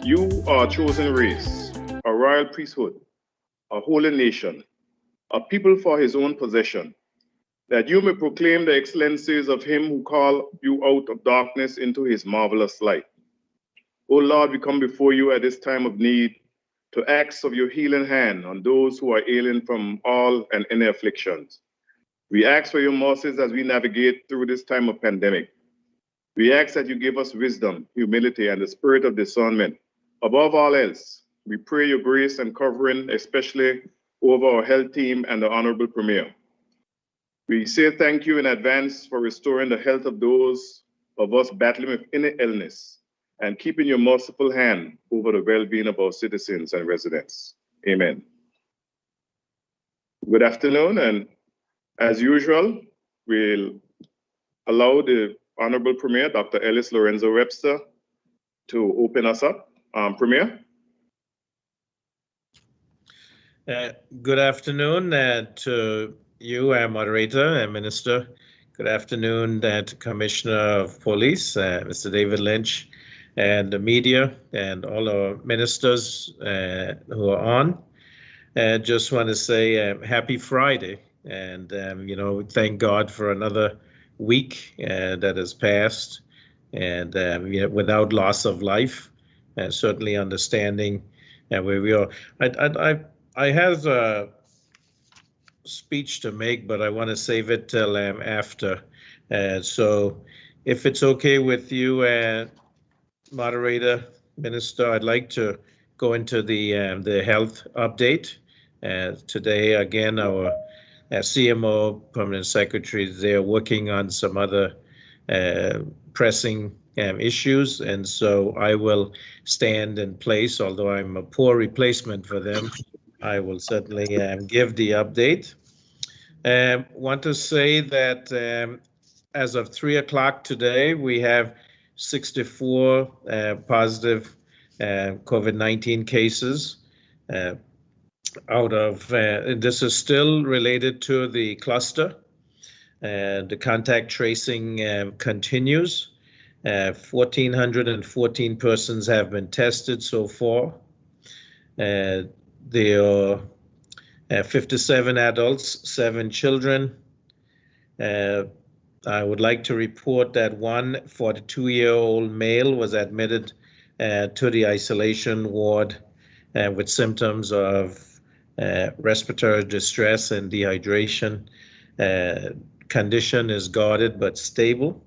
You are a chosen race, a royal priesthood, a holy nation, a people for his own possession, that you may proclaim the excellencies of him who called you out of darkness into his marvelous light. O Lord, we come before you at this time of need to ask of your healing hand on those who are ailing from all and any afflictions. We ask for your mercies as we navigate through this time of pandemic. We ask that you give us wisdom, humility, and the spirit of discernment. Above all else, we pray your grace and covering, especially over our health team and the Honorable Premier. We say thank you in advance for restoring the health of those of us battling with any illness and keeping your merciful hand over the well-being of our citizens and residents. Amen. Good afternoon, and as usual, we'll allow the Honorable Premier, Dr. Ellis Lorenzo Webster, to open us up. Premier? Good afternoon to you, our moderator and minister. Good afternoon to Commissioner of Police, Mr. David Lynch, and the media and all our ministers who are on. Just want to say happy Friday, and thank God for another week that has passed, and without loss of life, and certainly understanding where we are. I have a speech to make, but I want to save it till after. So if it's okay with you, moderator, minister, I'd like to go into the health update. Today, again, our CMO, permanent secretary, they're working on some other pressing issues, and so I will stand in place. Although I'm a poor replacement for them, I will certainly give the update. Want to say that as of 3 o'clock today, we have 64 positive COVID-19 cases. Out of this is still related to the cluster. The contact tracing continues. 1,414 persons have been tested so far. There are 57 adults, 7 children. I would like to report that one 42-year-old male was admitted to the isolation ward with symptoms of respiratory distress and dehydration. Condition is guarded but stable.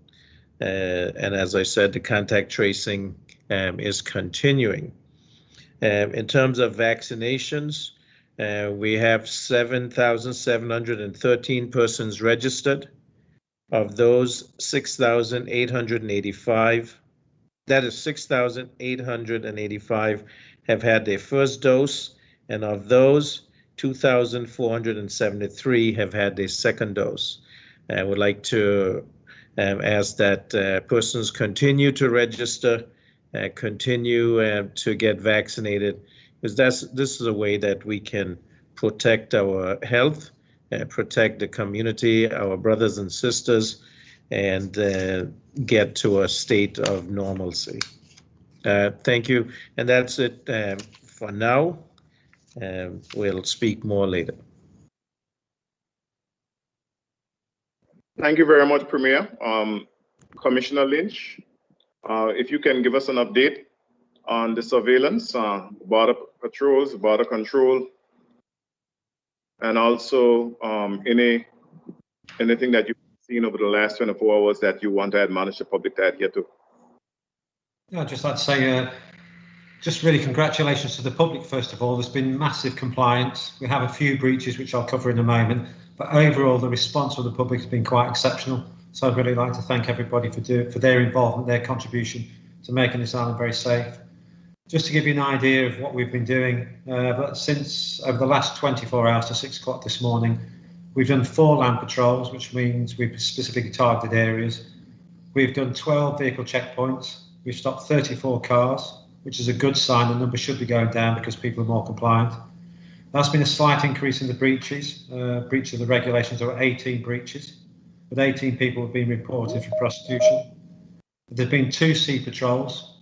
And as I said, the contact tracing is continuing. In terms of vaccinations, we have 7,713 persons registered. Of those, 6,885, that is 6,885 have had their first dose, and of those, 2,473 have had their second dose. I would like to ask that persons continue to register, continue to get vaccinated, because this is a way that we can protect our health, protect the community, our brothers and sisters, and get to a state of normalcy. Thank you, and that's it for now. We'll speak more later. Thank you very much, Premier. Commissioner Lynch, if you can give us an update on the surveillance, border patrols, border control, and also anything that you've seen over the last 24 hours that you want to admonish the public to adhere to. Yeah, I'd just like to say, just really congratulations to the public, first of all. There's been massive compliance. We have a few breaches, which I'll cover in a moment, but overall the response from the public has been quite exceptional. So I'd really like to thank everybody for their involvement, their contribution to making this island very safe. Just to give you an idea of what we've been doing, but since over the last 24 hours to 6 o'clock this morning, we've done 4 land patrols, which means we've specifically targeted areas. We've done 12 vehicle checkpoints. We've stopped 34 cars, which is a good sign. The number should be going down because people are more compliant. That's been a slight increase in the breaches. Breach of the regulations, there were 18 breaches, but 18 people have been reported for prostitution. There've been 2 sea patrols.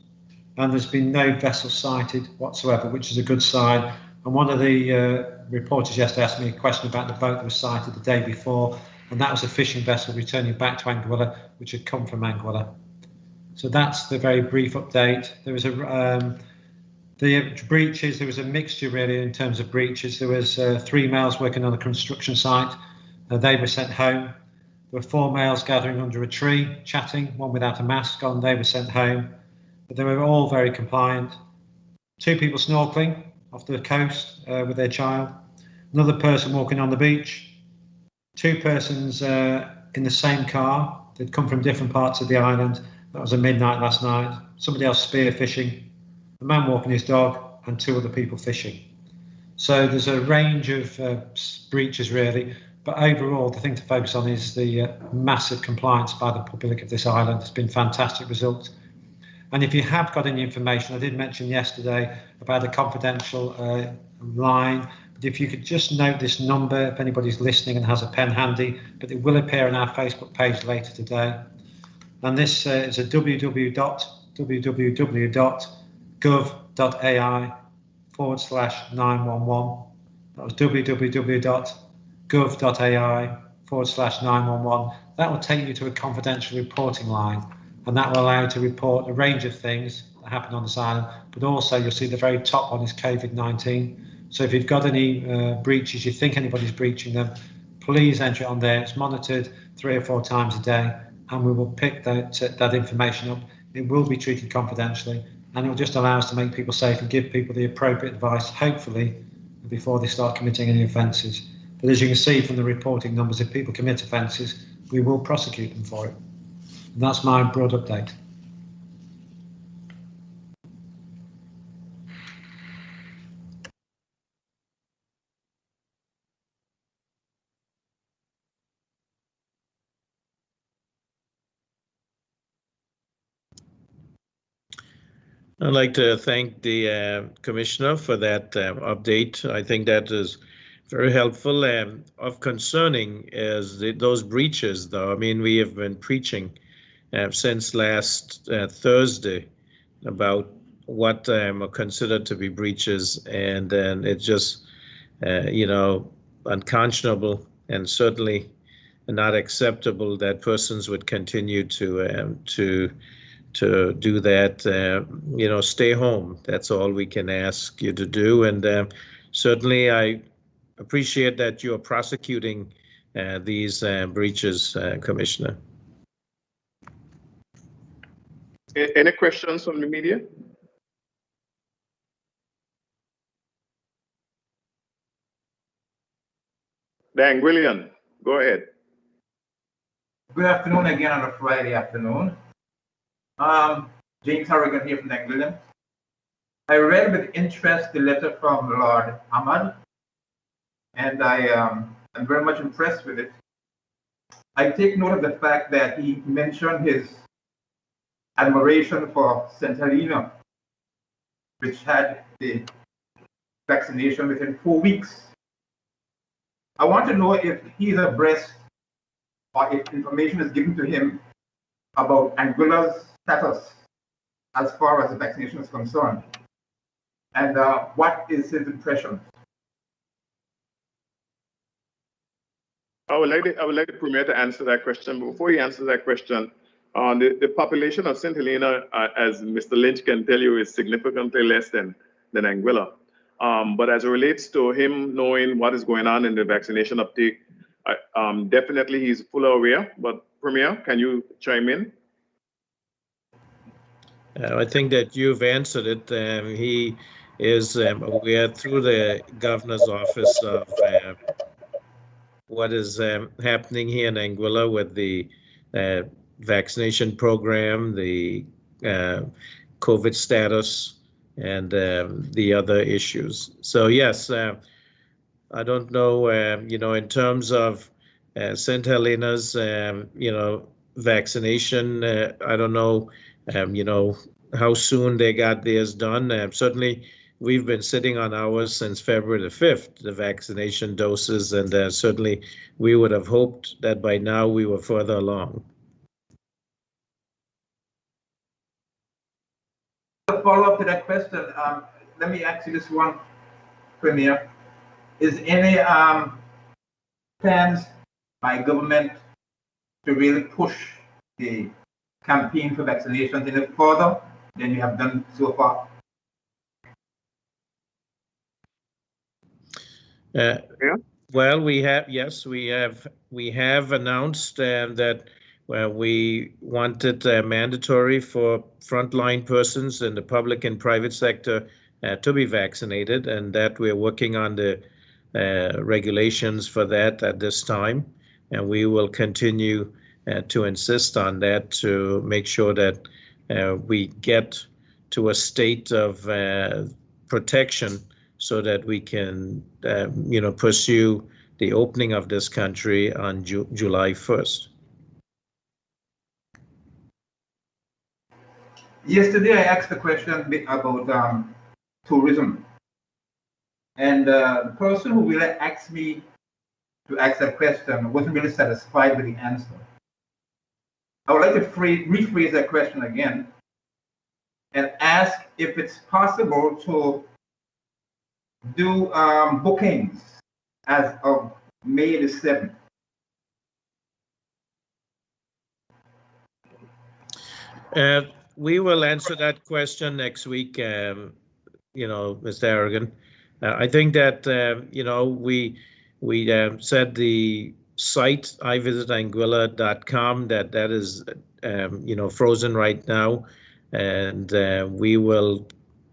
and there's been no vessel sighted whatsoever, which is a good sign. And one of the reporters yesterday asked me a question about the boat that was sighted the day before, and that was a fishing vessel returning back to Anguilla, which had come from Anguilla. So that's the very brief update. There was the breaches, there was a mixture really in terms of breaches. There was 3 males working on a construction site. They were sent home. There were 4 males gathering under a tree, chatting, one without a mask on. They were sent home. But they were all very compliant. 2 people snorkeling off the coast with their child. Another person walking on the beach. 2 persons in the same car. They'd come from different parts of the island. That was at midnight last night. Somebody else spear fishing. A man walking his dog, and 2 other people fishing. So there's a range of breaches really, but overall the thing to focus on is the massive compliance by the public of this island. It's been fantastic result. And if you have got any information, I did mention yesterday about a confidential line, but if you could just note this number, if anybody's listening and has a pen handy, but it will appear on our Facebook page later today. And this is a www.gov.ai/911. That was www.gov.ai/911. That will take you to a confidential reporting line, and that will allow you to report a range of things that happen on this island, but also you'll see the very top one is COVID-19. So if you've got any breaches, you think anybody's breaching them, please enter it on there. It's monitored 3 or 4 times a day, and we will pick that information up. It will be treated confidentially, and it will just allow us to make people safe and give people the appropriate advice, hopefully, before they start committing any offences. But as you can see from the reporting numbers, if people commit offences, we will prosecute them for it. And that's my broad update. I'd like to thank the Commissioner for that update. I think that is very helpful. Of concerning is those breaches, though. I mean, we have been preaching since last Thursday about what are considered to be breaches, and then it's just, unconscionable and certainly not acceptable that persons would continue to do that. Stay home. That's all we can ask you to do. And certainly I appreciate that you're prosecuting these breaches, Commissioner. Any questions from the media? Dan William, go ahead. Good afternoon again on a Friday afternoon. James Harrigan here from England. I read with interest the letter from Lord Ahmad, and I am very much impressed with it. I take note of the fact that he mentioned his admiration for St. Helena, which had the vaccination within 4 weeks. I want to know if he's abreast or if information is given to him about Anguilla's status as far as the vaccination is concerned, and what is his impression? I would like the Premier to answer that question. Before he answers that question, the population of St. Helena, as Mr. Lynch can tell you, is significantly less than Anguilla. But as it relates to him knowing what is going on in the vaccination uptake, definitely he's fully aware. But Premier, can you chime in? I think that you've answered it. He is aware through the governor's office of what is happening here in Anguilla with the vaccination program, the COVID status, and the other issues. So yes, I don't know, in terms of St. Helena's, vaccination, I don't know, how soon they got theirs done. Certainly, we've been sitting on ours since February the 5th, the vaccination doses, and certainly we would have hoped that by now we were further along. a follow-up to that question, let me ask you this one, Premier. Is any plans by government to really push the campaign for vaccinations any further than you have done so far? Well, we have announced that we wanted mandatory for frontline persons in the public and private sector to be vaccinated, and that we're working on the regulations for that at this time, and we will continue to insist on that to make sure that we get to a state of protection so that we can, pursue the opening of this country on July 1st. Yesterday, I asked a question about tourism. And the person who really asked me to ask that question wasn't really satisfied with the answer. I would like to rephrase that question again and ask if it's possible to do bookings as of May the 7th. We will answer that question next week, Mr. Aragon. I think that, we said the site, iVisitAnguilla.com, that is, frozen right now. And we will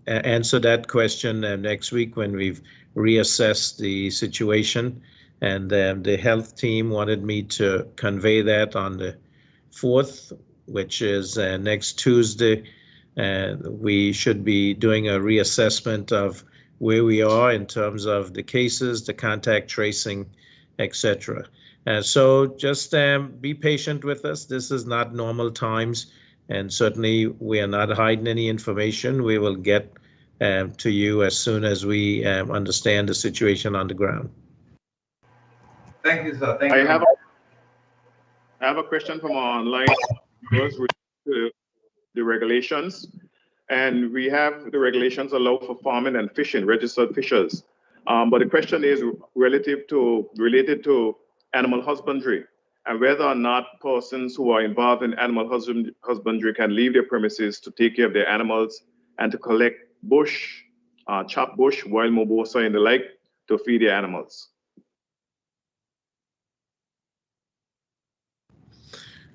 answer that question next week when we've reassessed the situation. And the health team wanted me to convey that on the 4th, which is next Tuesday. We should be doing a reassessment of where we are in terms of the cases, the contact tracing, etc. So just be patient with us. This is not normal times, and certainly we are not hiding any information. We will get to you as soon as we understand the situation on the ground. Thank you, sir. Thank you. I have a question from our online viewers related to the regulations. And we have the regulations allow for farming and fishing, registered fishers. But the question is related to animal husbandry and whether or not persons who are involved in animal husbandry can leave their premises to take care of their animals and to collect bush, chopped bush, wild mobosa and the like to feed their animals.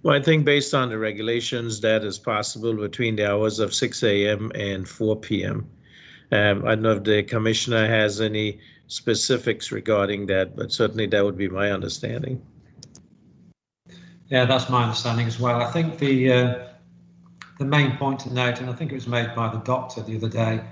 Well, I think based on the regulations, that is possible between the hours of 6 a.m. and 4 p.m. I don't know if the commissioner has any specifics regarding that, but certainly that would be my understanding. Yeah, that's my understanding as well. I think the main point to note, and I think it was made by the doctor the other day,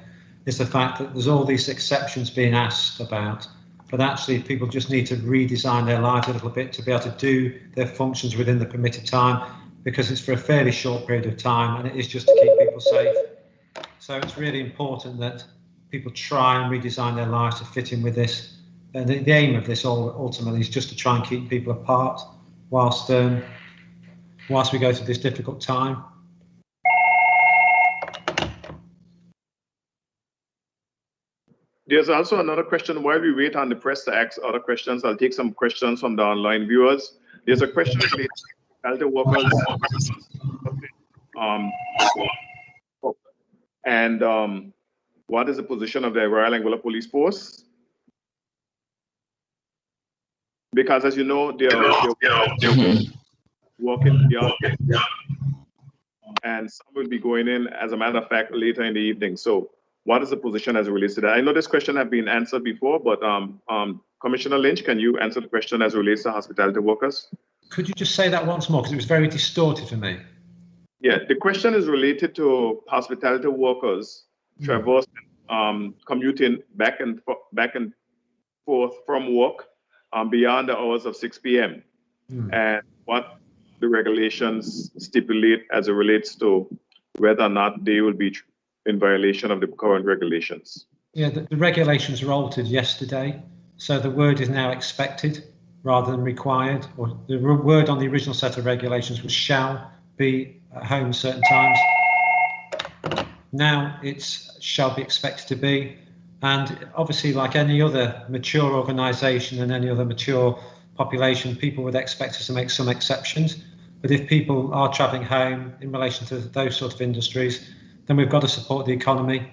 is the fact that there's all these exceptions being asked about, but actually people just need to redesign their lives a little bit to be able to do their functions within the permitted time, because it's for a fairly short period of time and it is just to keep people safe. So it's really important that people try and redesign their lives to fit in with this. And the aim of this ultimately is just to try and keep people apart whilst we go through this difficult time. There's also another question while we wait on the press to ask other questions. I'll take some questions from the online viewers. There's a question related to elder workers. What is the position of the Royal Anguilla Police Force? Because as you know, they're working beyond, and some will be going in, as a matter of fact, later in the evening. So what is the position as it relates to that? I know this question has been answered before, but Commissioner Lynch, can you answer the question as it relates to hospitality workers? Could you just say that once more, because it was very distorted for me? Yeah, the question is related to hospitality workers traversing, commuting back and forth from work beyond the hours of 6 p.m. And what the regulations stipulate as it relates to whether or not they will be in violation of the current regulations. Yeah, the regulations were altered yesterday, so the word is now expected rather than required, or the word on the original set of regulations was shall be at home certain times. Now it shall be expected to be. And obviously, like any other mature organisation and any other mature population, people would expect us to make some exceptions. But if people are travelling home in relation to those sort of industries, then we've got to support the economy.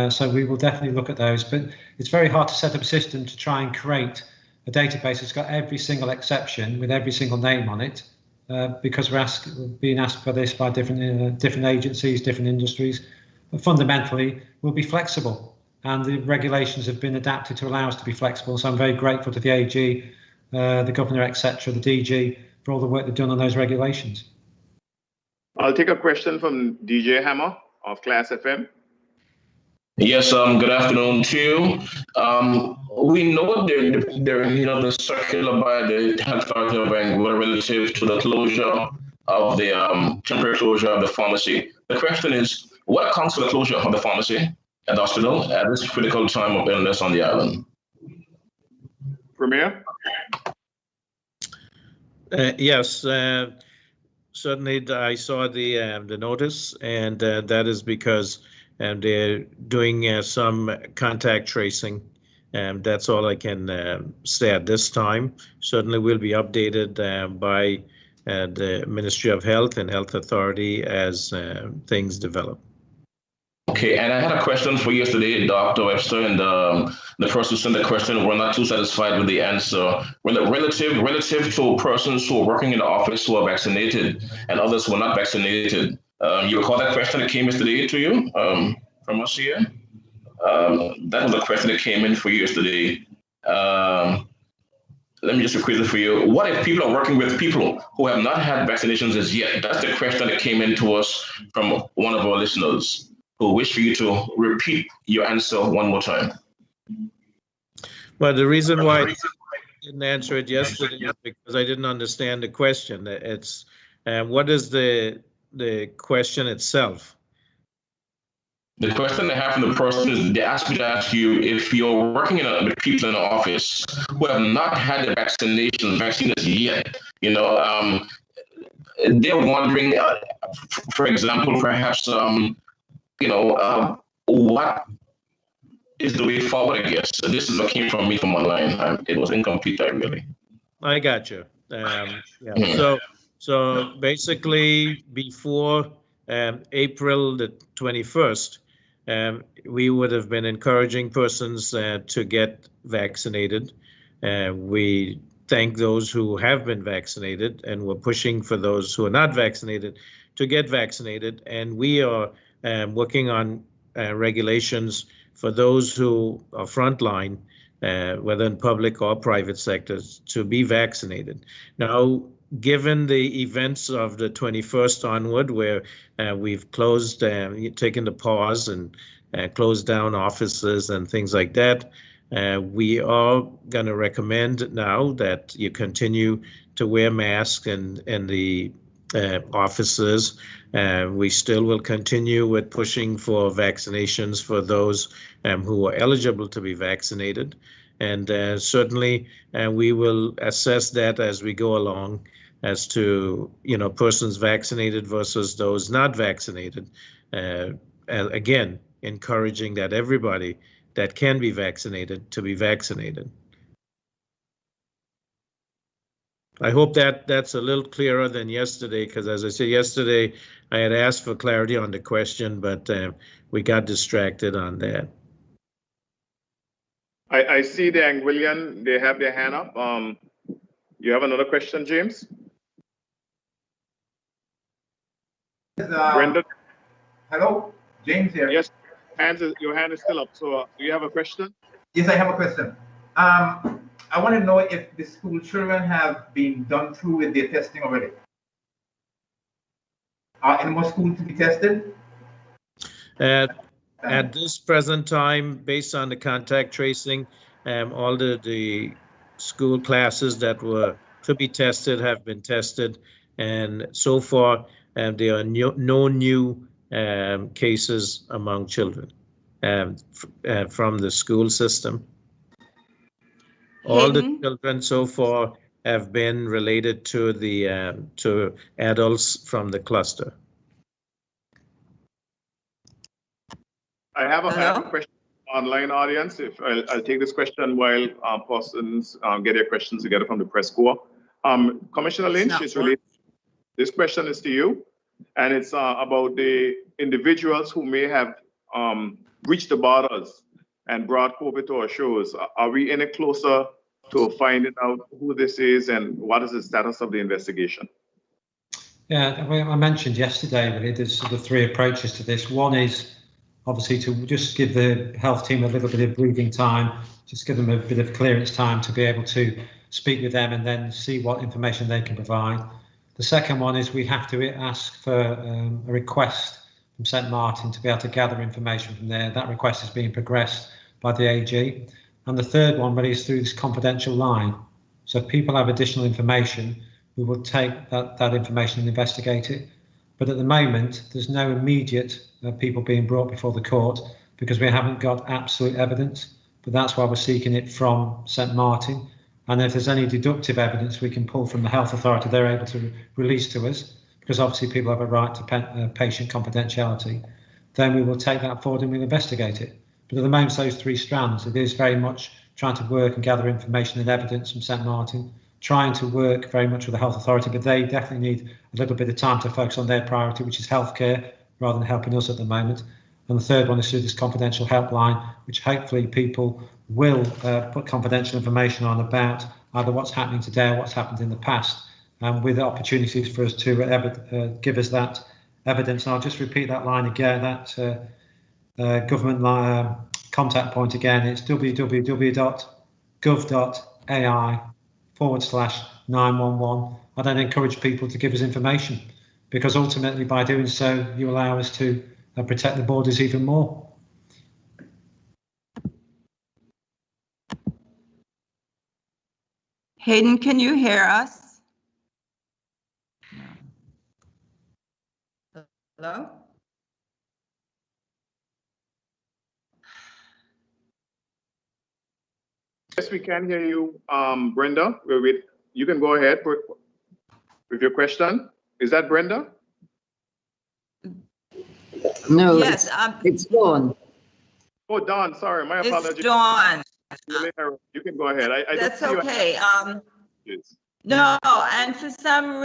So we will definitely look at those. But it's very hard to set up a system to try and create a database that's got every single exception with every single name on it, because we're being asked for this by different agencies, different industries. But fundamentally, we'll be flexible, and the regulations have been adapted to allow us to be flexible. So I'm very grateful to the AG, the governor, etc., the DG, for all the work they've done on those regulations. I'll take a question from DJ Hammer of Class FM. Yes, good afternoon to you. We know the circular by the Health Authority of Angola relative to the closure of the temporary closure of the pharmacy. The question is, what accounts for the closure of the pharmacy at the hospital at this critical time of illness on the island? Premier? Yes, certainly I saw the notice, and that is because they're doing some contact tracing. That's all I can say at this time. Certainly will be updated by the Ministry of Health and Health Authority as things develop. Okay, and I had a question for you yesterday, Dr. Webster, and the person who sent the question were not too satisfied with the answer. Relative to persons who are working in the office who are vaccinated and others who are not vaccinated. You recall that question that came yesterday to you from us here? That was a question that came in for you yesterday. Let me just repeat it for you. What if people are working with people who have not had vaccinations as yet? That's the question that came in to us from one of our listeners, who wish for you to repeat your answer one more time. Well, the reason why I didn't answer it yesterday is because I didn't understand the question. It's what is the question itself? The question I have from the person is, they asked me to ask you if you're working with people in the office who have not had the vaccine as yet. They're wondering, for example, perhaps what is the way forward, I guess. So this is what came from me from online. It was incomplete, really. I got you. So basically, before April the 21st, we would have been encouraging persons to get vaccinated. We thank those who have been vaccinated, and we're pushing for those who are not vaccinated to get vaccinated. And we are working on regulations for those who are frontline, whether in public or private sectors, to be vaccinated. Now, given the events of the 21st onward, where we've closed, taken the pause and closed down offices and things like that, we are going to recommend now that you continue to wear masks in the offices. We still will continue with pushing for vaccinations for those who are eligible to be vaccinated. And certainly we will assess that as we go along as to, persons vaccinated versus those not vaccinated. Again, encouraging that everybody that can be vaccinated to be vaccinated. I hope that's a little clearer than yesterday, because as I said yesterday, I had asked for clarity on the question, but we got distracted on that. I see the Anguillian, they have their hand up. You have another question, James? Brendan? Hello, James here. Yes, your hand is still up. So do you have a question? Yes, I have a question. I want to know if the school children have been done through with their testing already. Are any more schools to be tested? At this present time, based on the contact tracing, all the school classes that were to be tested have been tested, and so far there are no new cases among children from the school system. All the children so far have been related to the to adults from the cluster. I have a question online audience. If I'll take this question while persons get their questions together from the press corps. Commissioner Lynch, this question is to you, and it's about the individuals who may have breached the borders and brought COVID to our shores. Are we any closer to finding out who this is and what is the status of the investigation? Yeah, I mentioned yesterday really there's sort of three approaches to this. One is obviously to just give the health team a little bit of breathing time, just give them a bit of clearance time to be able to speak with them and then see what information they can provide. The second one is we have to ask for a request from St Martin to be able to gather information from there. That request is being progressed by the AG. And the third one really is through this confidential line. So if people have additional information, we will take that information and investigate it. But at the moment, there's no immediate people being brought before the court because we haven't got absolute evidence. But that's why we're seeking it from St Martin. And if there's any deductive evidence we can pull from the health authority, they're able to release to us, because obviously people have a right to patient confidentiality, then we will take that forward and we'll investigate it. But at the moment, those three strands, it is very much trying to work and gather information and evidence from St Martin, trying to work very much with the health authority, but they definitely need a little bit of time to focus on their priority, which is healthcare, rather than helping us at the moment. And the third one is through this confidential helpline, which hopefully people will put confidential information on about either what's happening today or what's happened in the past, with opportunities for us to give us that evidence. And I'll just repeat that line again, that government contact point again. It's www.gov.ai/911. I then encourage people to give us information, because ultimately by doing so, you allow us to protect the borders even more. Hayden, can you hear us? Hello? Yes, we can hear you, Brenda. You can go ahead with your question. Is that Brenda? No, yes, it's Dawn. Oh, Dawn, sorry, my apologies. It's Dawn. You can go ahead. That's okay. No, and for some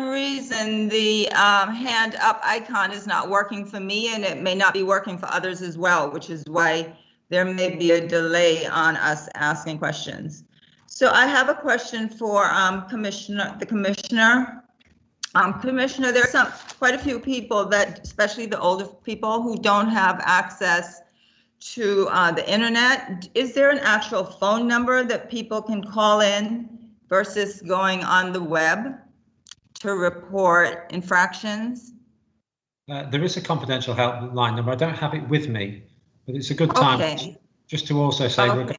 reason, the hand up icon is not working for me, and it may not be working for others as well, which is why there may be a delay on us asking questions. So I have a question for Commissioner. Commissioner, there are quite a few people that, especially the older people, who don't have access to the internet. Is there an actual phone number that people can call in versus going on the web to report infractions? There is a confidential helpline number. I don't have it with me, but it's a good time just to also say we're going to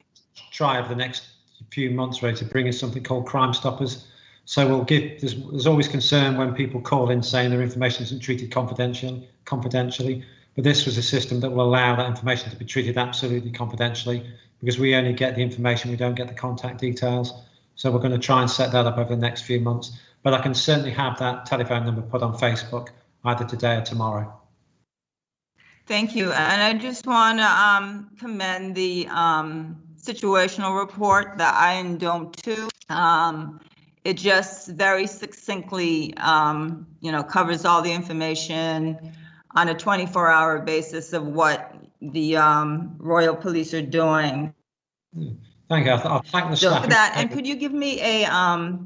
try over the next few months really to bring in something called Crime Stoppers. So we'll give, there's always concern when people call in saying their information isn't treated confidentially, but this was a system that will allow that information to be treated absolutely confidentially, because we only get the information, we don't get the contact details. So we're going to try and set that up over the next few months, but I can certainly have that telephone number put on Facebook either today or tomorrow. Thank you. And I just want to commend the situational report that I endowed to. It just very succinctly, covers all the information on a 24-hour basis of what the Royal Police are doing. Thank you. I'll thank the staff. That, and could you give me a,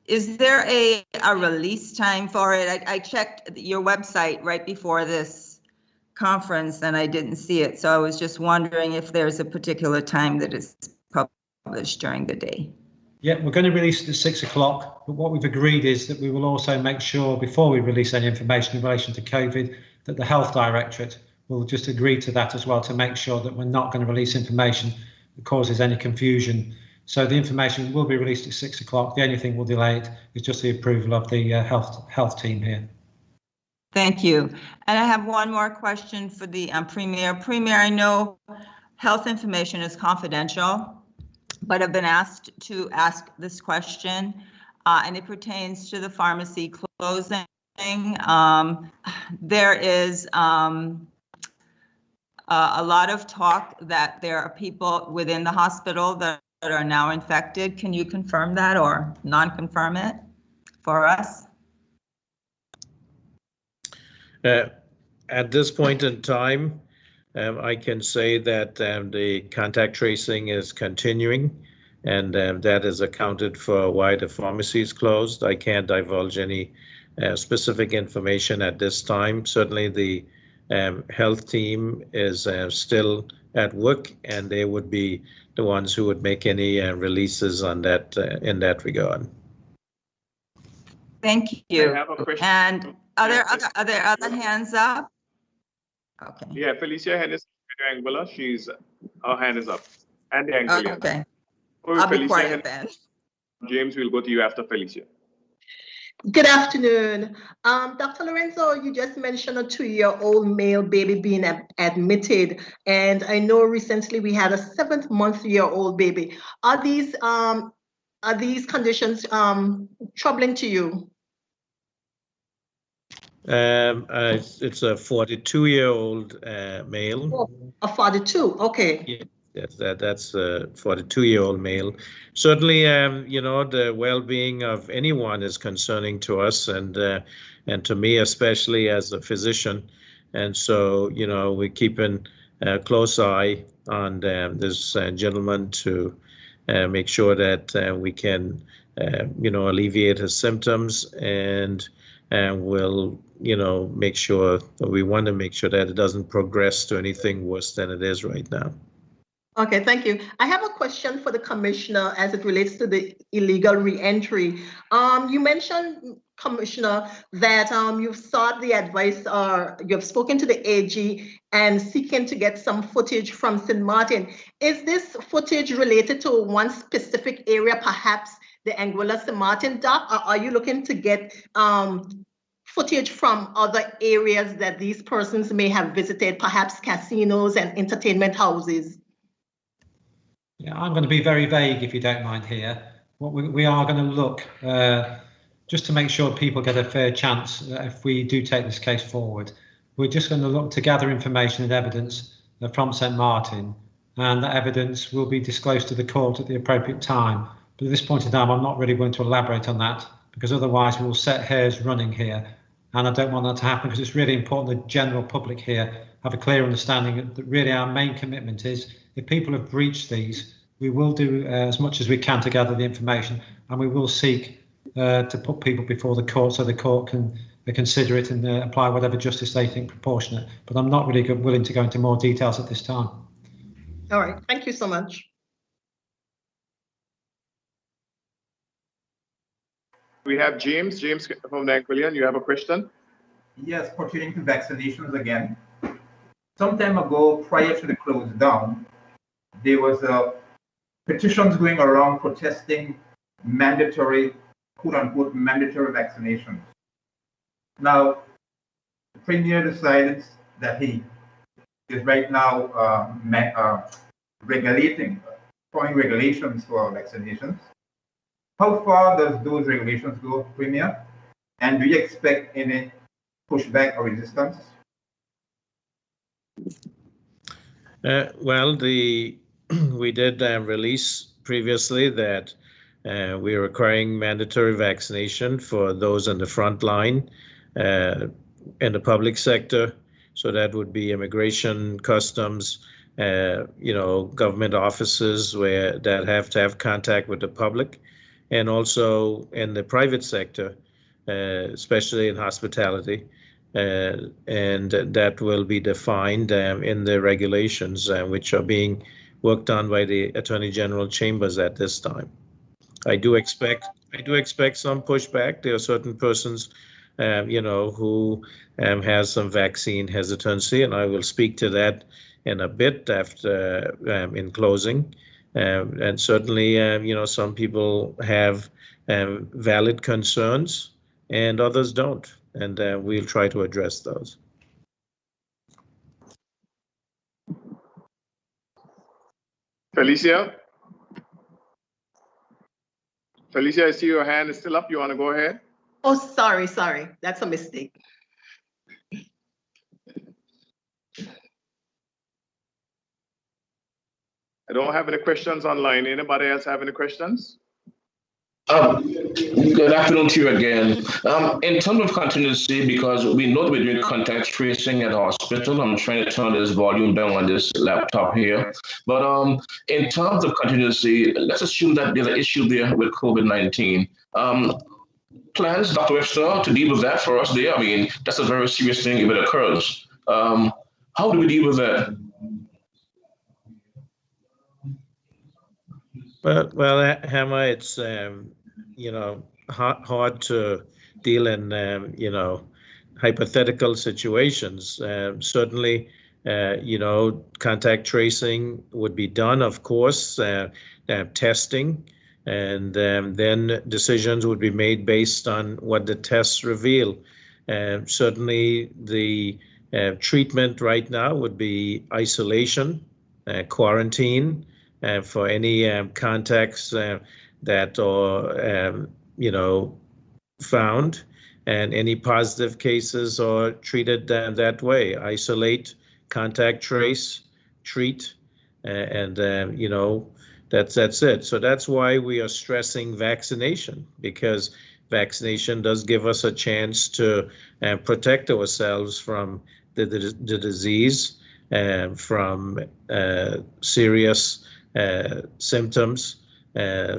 is there a release time for it? I checked your website right before this conference and I didn't see it. So I was just wondering if there's a particular time that it's published during the day. Yeah, we're going to release it at 6 o'clock, but what we've agreed is that we will also make sure before we release any information in relation to COVID that the Health Directorate will just agree to that as well, to make sure that we're not going to release information that causes any confusion. So the information will be released at 6 o'clock. The only thing will delay it is just the approval of the health team here. Thank you. And I have one more question for the Premier. Premier, I know health information is confidential, but I've been asked to ask this question, and it pertains to the pharmacy closing. There is a lot of talk that there are people within the hospital that are now infected. Can you confirm that or non-confirm it for us? At this point in time, I can say that the contact tracing is continuing, and that is accounted for why the pharmacy is closed. I can't divulge any specific information at this time. Certainly the health team is still at work, and they would be the ones who would make any releases on that in that regard. Thank you. I have a question. And are there other hands up? Okay. Yeah, Felicia Hennis, Anguilla, her hand is up. And the Anguilla. Okay. Oh, I'll be Felicia quiet Hennis. then. James, we'll go to you after Felicia. Good afternoon. Dr. Lorenzo, you just mentioned a 2-year-old male baby being admitted, and I know recently we had a 7-month-old baby. Are these conditions troubling to you? It's a 42-year-old male. A 42, okay. Yes, that's a 42-year-old male. Certainly, you know, the well-being of anyone is concerning to us, and to me especially as a physician. And so, you know, we're keeping a close eye on this gentleman to make sure that we can, you know, alleviate his symptoms, and we'll, you know, make sure, we want to make sure that it doesn't progress to anything worse than it is right now. Okay, thank you. I have a question for the commissioner as it relates to the illegal re-entry. You mentioned, Commissioner, that you've sought the advice, or you've spoken to the AG and seeking to get some footage from St. Martin. Is this footage related to one specific area, perhaps the Anguilla St. Martin dock, or are you looking to get footage from other areas that these persons may have visited, perhaps casinos and entertainment houses? Yeah, I'm going to be very vague if you don't mind here. What we are going to look just to make sure people get a fair chance if we do take this case forward. We're just going to look to gather information and evidence from St. Martin, and that evidence will be disclosed to the court at the appropriate time. But at this point in time, I'm not really going to elaborate on that, because otherwise we will set hairs running here, and I don't want that to happen, because it's really important the general public here have a clear understanding that really our main commitment is, if people have breached these, we will do as much as we can to gather the information, and we will seek to put people before the court so the court can consider it and apply whatever justice they think proportionate. But I'm not really willing to go into more details at this time. All right, thank you so much. We have James from the Anguilla. You have a question? Yes, pertaining to vaccinations again. Some time ago, prior to the close down, there was petitions going around protesting mandatory, quote unquote, mandatory vaccinations. Now, the Premier decided that he is right now forming regulations for vaccinations. How far does those regulations go, Premier? And do you expect any pushback or resistance? Well, we did release previously that we are requiring mandatory vaccination for those in the front line in the public sector. So that would be immigration, customs, you know, government offices that have to have contact with the public, and also in the private sector, especially in hospitality. And that will be defined in the regulations, which are being worked on by the Attorney General Chambers at this time. I do expect some pushback. There are certain persons, you know, who has some vaccine hesitancy, and I will speak to that in a bit after in closing. And certainly, you know, some people have valid concerns, and others don't. And we'll try to address those. Felicia? Felicia, I see your hand is still up. You want to go ahead? Oh, sorry. That's a mistake. I don't have any questions online. Anybody else have any questions? Good afternoon to you again. In terms of contingency, because we know that we're doing contact tracing at the hospital, I'm trying to turn this volume down on this laptop here. But in terms of contingency, let's assume that there's an issue there with COVID-19. Plans, Dr. Webster, to deal with that for us there? I mean, that's a very serious thing if it occurs. How do we deal with that? Well, Hammer, it's hard to deal in hypothetical situations. Certainly, contact tracing would be done, of course, testing, and then decisions would be made based on what the tests reveal. Certainly, the treatment right now would be isolation, quarantine, for any contacts that are, found, and any positive cases are treated that way. Isolate, contact trace, treat, and that's it. So that's why we are stressing vaccination, because vaccination does give us a chance to protect ourselves from the disease, from serious symptoms,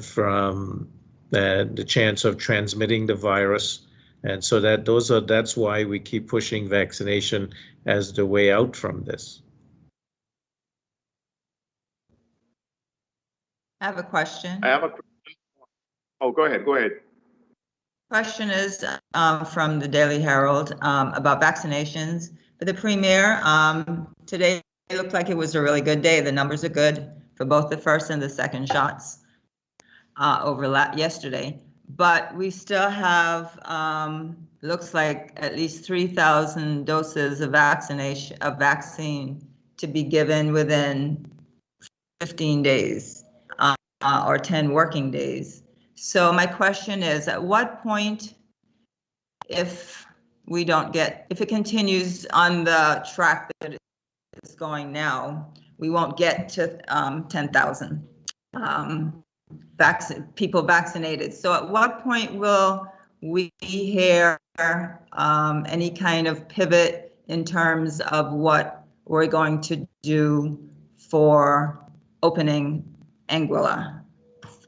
from the chance of transmitting the virus, and so that's why we keep pushing vaccination as the way out from this. I have a question. Oh, go ahead. Question is from the Daily Herald about vaccinations. For the Premier, today it looked like it was a really good day. The numbers are good for both the first and the second shots over yesterday. But we still have, looks like at least 3,000 doses of vaccine to be given within 15 days or 10 working days. So my question is, at what point, if it continues on the track that it's going now, we won't get to 10,000 people vaccinated. So at what point will we hear any kind of pivot in terms of what we're going to do for opening Anguilla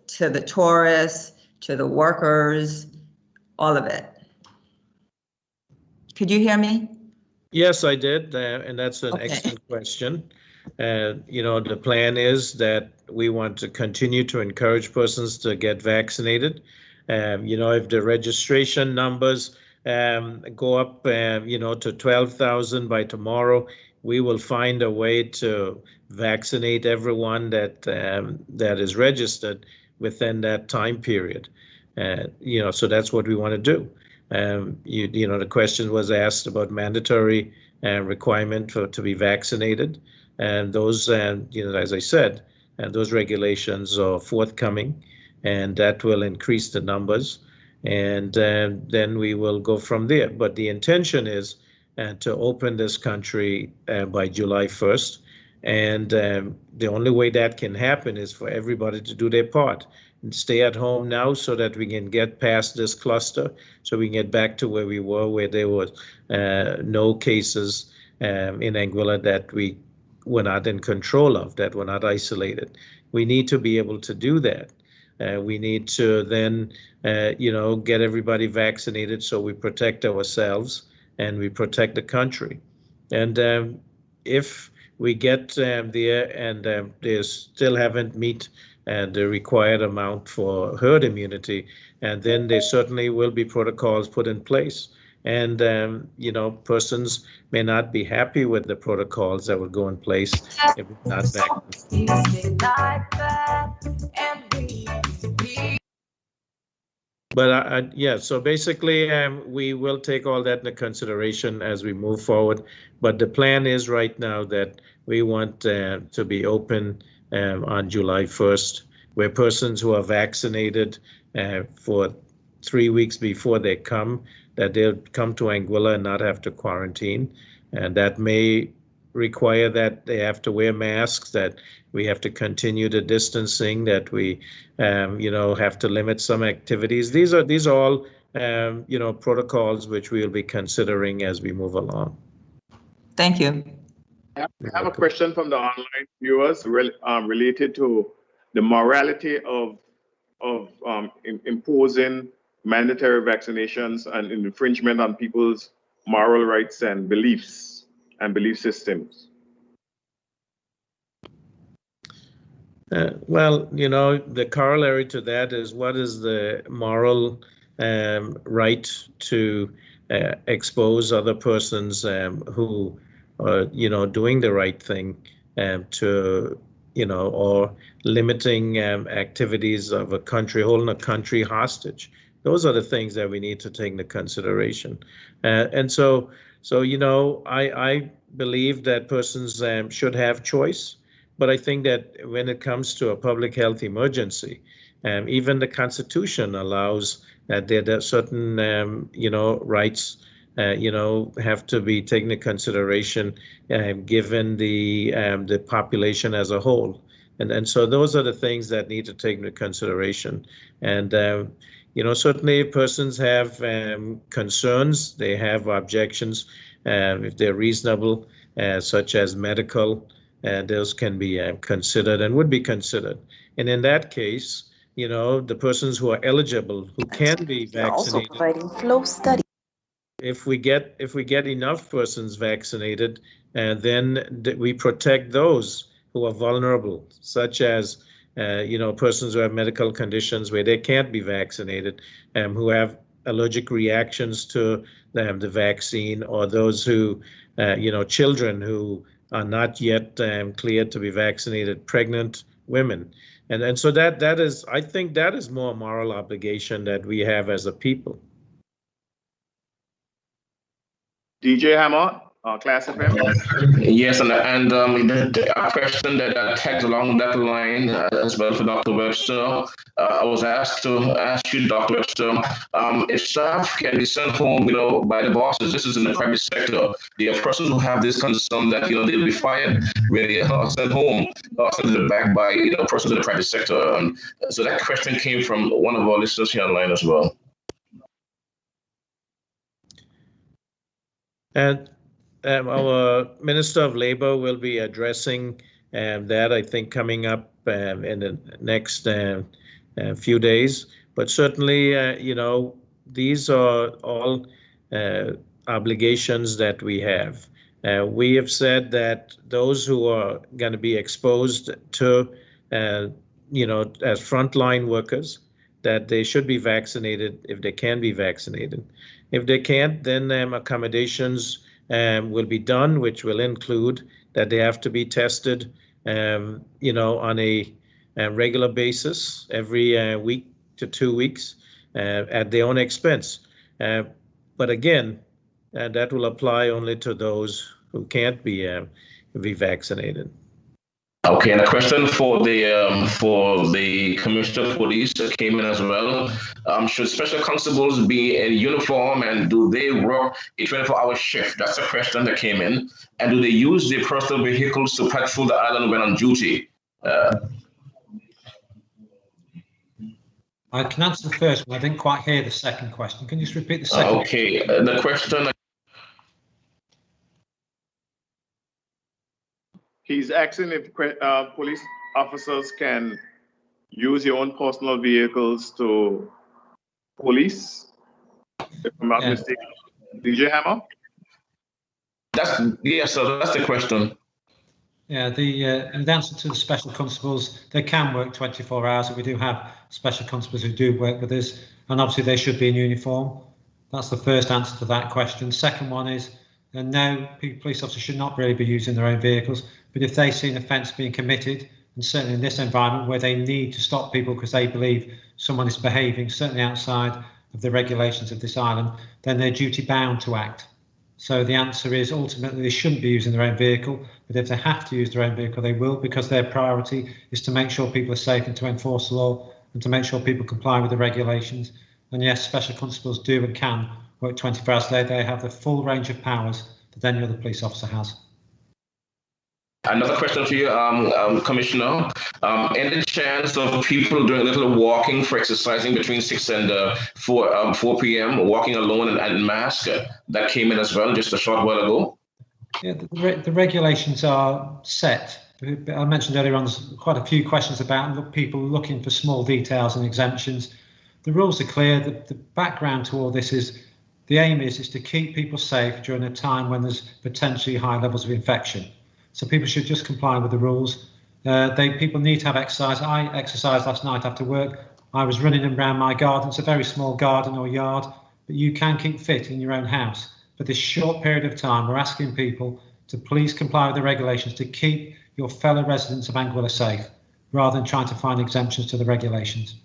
to the tourists, to the workers, all of it? Could you hear me? Yes, I did, and that's an excellent question. The plan is that we want to continue to encourage persons to get vaccinated. If the registration numbers go up, to 12,000 by tomorrow, we will find a way to vaccinate everyone that is registered within that time period. So that's what we want to do. The question was asked about mandatory requirement to be vaccinated, and those, as I said, and those regulations are forthcoming, and that will increase the numbers, and then we will go from there. But the intention is to open this country by July 1st, and the only way that can happen is for everybody to do their part and stay at home now, so that we can get past this cluster, so we can get back to where we were, where there was no cases in Anguilla that we were not in control of, that were not isolated. We need to be able to do that. We need to then, get everybody vaccinated so we protect ourselves and we protect the country. And if we get there and they still haven't met the required amount for herd immunity, and then there certainly will be protocols put in place. And, persons may not be happy with the protocols that will go in place if it's not vaccinated. But so basically we will take all that into consideration as we move forward. But the plan is right now that we want to be open on July 1st, where persons who are vaccinated for 3 weeks before they come, that they'll come to Anguilla and not have to quarantine. And that may require that they have to wear masks, that we have to continue the distancing, that we, have to limit some activities. These are all, protocols which we'll be considering as we move along. Thank you. I have a question from the online viewers related to the morality of imposing mandatory vaccinations and infringement on people's moral rights and beliefs and belief systems. Well, the corollary to that is, what is the moral right to expose other persons who are, doing the right thing to, or limiting activities of a country, holding a country hostage. Those are the things that we need to take into consideration. And so, I believe that persons should have choice. But I think that when it comes to a public health emergency, even the Constitution allows that there are certain, rights, have to be taken into consideration given the population as a whole. And so those are the things that need to take into consideration. And, certainly persons have concerns, they have objections, if they're reasonable, such as medical. Those can be considered and would be considered. And in that case, the persons who are eligible, who can be vaccinated. Also providing flow study. If we get enough persons vaccinated, then we protect those who are vulnerable, such as persons who have medical conditions where they can't be vaccinated, who have allergic reactions to the vaccine, or those who, children who are not yet cleared to be vaccinated, pregnant women. And so that is, I think that is more moral obligation that we have as a people. DJ Hammer, Class FM. Yes, and a question that tags along that line as well for Dr. Webster. I was asked to ask you, Dr. Webster, if staff can be sent home, by the bosses. This is in the private sector. There are persons who have this concern that they'll be fired when they are sent home, sent back by persons in the private sector. So that question came from one of our listeners here online as well. And our Minister of Labor will be addressing that, I think, coming up in the next few days. But certainly, these are all obligations that we have. We have said that those who are going to be exposed to, as frontline workers, that they should be vaccinated if they can be vaccinated. If they can't, then accommodations will be done, which will include that they have to be tested, on a regular basis every week to 2 weeks at their own expense. But again, that will apply only to those who can't be vaccinated. Okay, and a question for the Commissioner of Police that came in as well. Should special constables be in uniform, and do they work a 24-hour shift? That's a question that came in. And do they use their personal vehicles to patrol the island when on duty? I can answer the first one. I didn't quite hear the second question. Can you just repeat the second? Okay, the question. He's asking if police officers can use your own personal vehicles to police, if I'm not mistaken. DJ Hammer? Yes, so that's the question. Yeah, in answer to the special constables, they can work 24 hours, and we do have special constables who do work with us, and obviously they should be in uniform. That's the first answer to that question. Second one is, no, police officers should not really be using their own vehicles, but if they see an offence being committed, and certainly in this environment where they need to stop people because they believe someone is behaving certainly outside of the regulations of this island, then they're duty bound to act. So the answer is ultimately they shouldn't be using their own vehicle, but if they have to use their own vehicle, they will, because their priority is to make sure people are safe and to enforce the law and to make sure people comply with the regulations. And yes, special constables do and can work 24 hours a day. They have the full range of powers that any other police officer has. Another question for you, Commissioner. Any chance of people doing a little walking for exercising between 6 and 4 p.m., walking alone and mask? That came in as well just a short while ago. Yeah, the regulations are set. I mentioned earlier on, there's quite a few questions about people looking for small details and exemptions. The rules are clear. The background to all this is the aim is to keep people safe during a time when there's potentially high levels of infection. So people should just comply with the rules. People need to have exercise. I exercised last night after work. I was running around my garden. It's a very small garden or yard, but you can keep fit in your own house. For this short period of time, we're asking people to please comply with the regulations to keep your fellow residents of Anguilla safe, rather than trying to find exemptions to the regulations.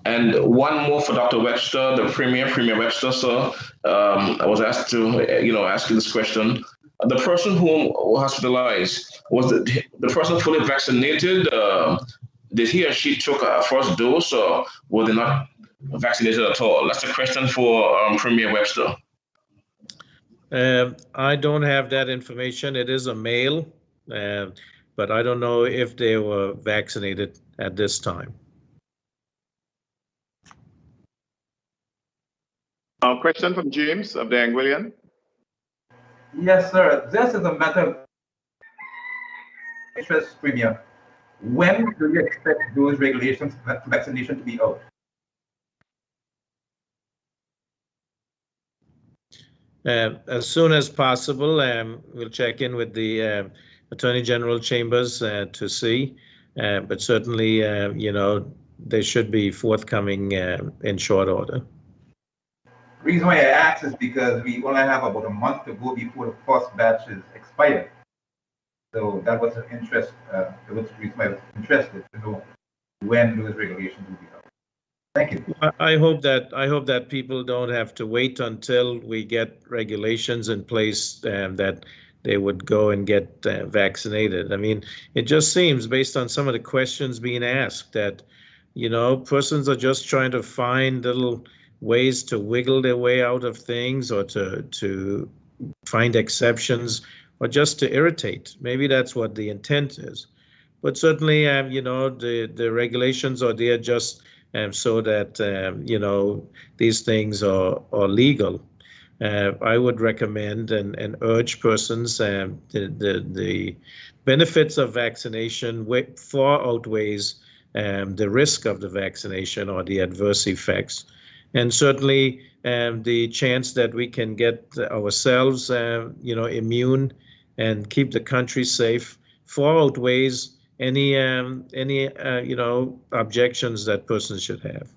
And one more for Dr. Webster, the Premier Webster. So I was asked to, ask you this question. The person who was hospitalized, was the person fully vaccinated? Did he or she took a first dose, or were they not vaccinated at all? That's a question for Premier Webster. I don't have that information. It is a male, but I don't know if they were vaccinated at this time. Question from James of the Anguillian. Yes, sir. This is a matter of interest, Premier. When do you expect those regulations for vaccination to be out? As soon as possible. We'll check in with the Attorney General Chambers to see, but certainly, they should be forthcoming in short order. The reason why I ask is because we only have about a month to go before the first batch is expired. So that was an interest. That was the reason why I was interested to know when those regulations will be out. Thank you. I hope that people don't have to wait until we get regulations in place that they would go and get vaccinated. I mean, it just seems, based on some of the questions being asked, that persons are just trying to find little ways to wiggle their way out of things, or to find exceptions, or just to irritate. Maybe that's what the intent is. But certainly, the regulations are there just so that these things are legal. I would recommend and urge persons the benefits of vaccination far outweighs the risk of the vaccination or the adverse effects. And certainly the chance that we can get ourselves immune and keep the country safe far outweighs any objections that persons should have.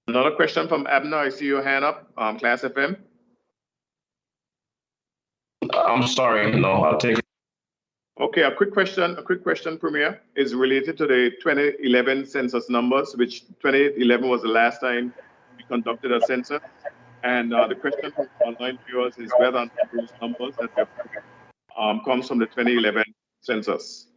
Another question from Abner. I see your hand up. Class FM. I'm sorry. No, I'll take it. Okay, a quick question, Premier, is related to the 2011 census numbers, which 2011 was the last time we conducted a census. And the question from online viewers is whether or not those numbers that we have comes from the 2011 census.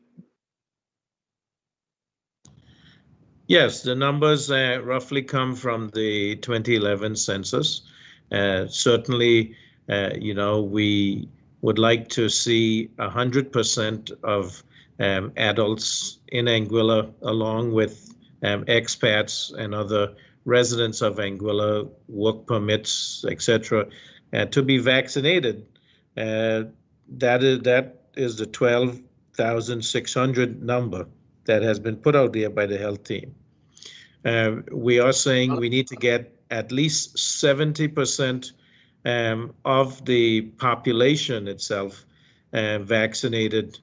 Yes, the numbers roughly come from the 2011 census. Certainly, we would like to see 100% of adults in Anguilla, along with expats and other residents of Anguilla, work permits, etc., to be vaccinated. That is the 12,600 number that has been put out there by the health team. We are saying we need to get at least 70% of the population itself vaccinated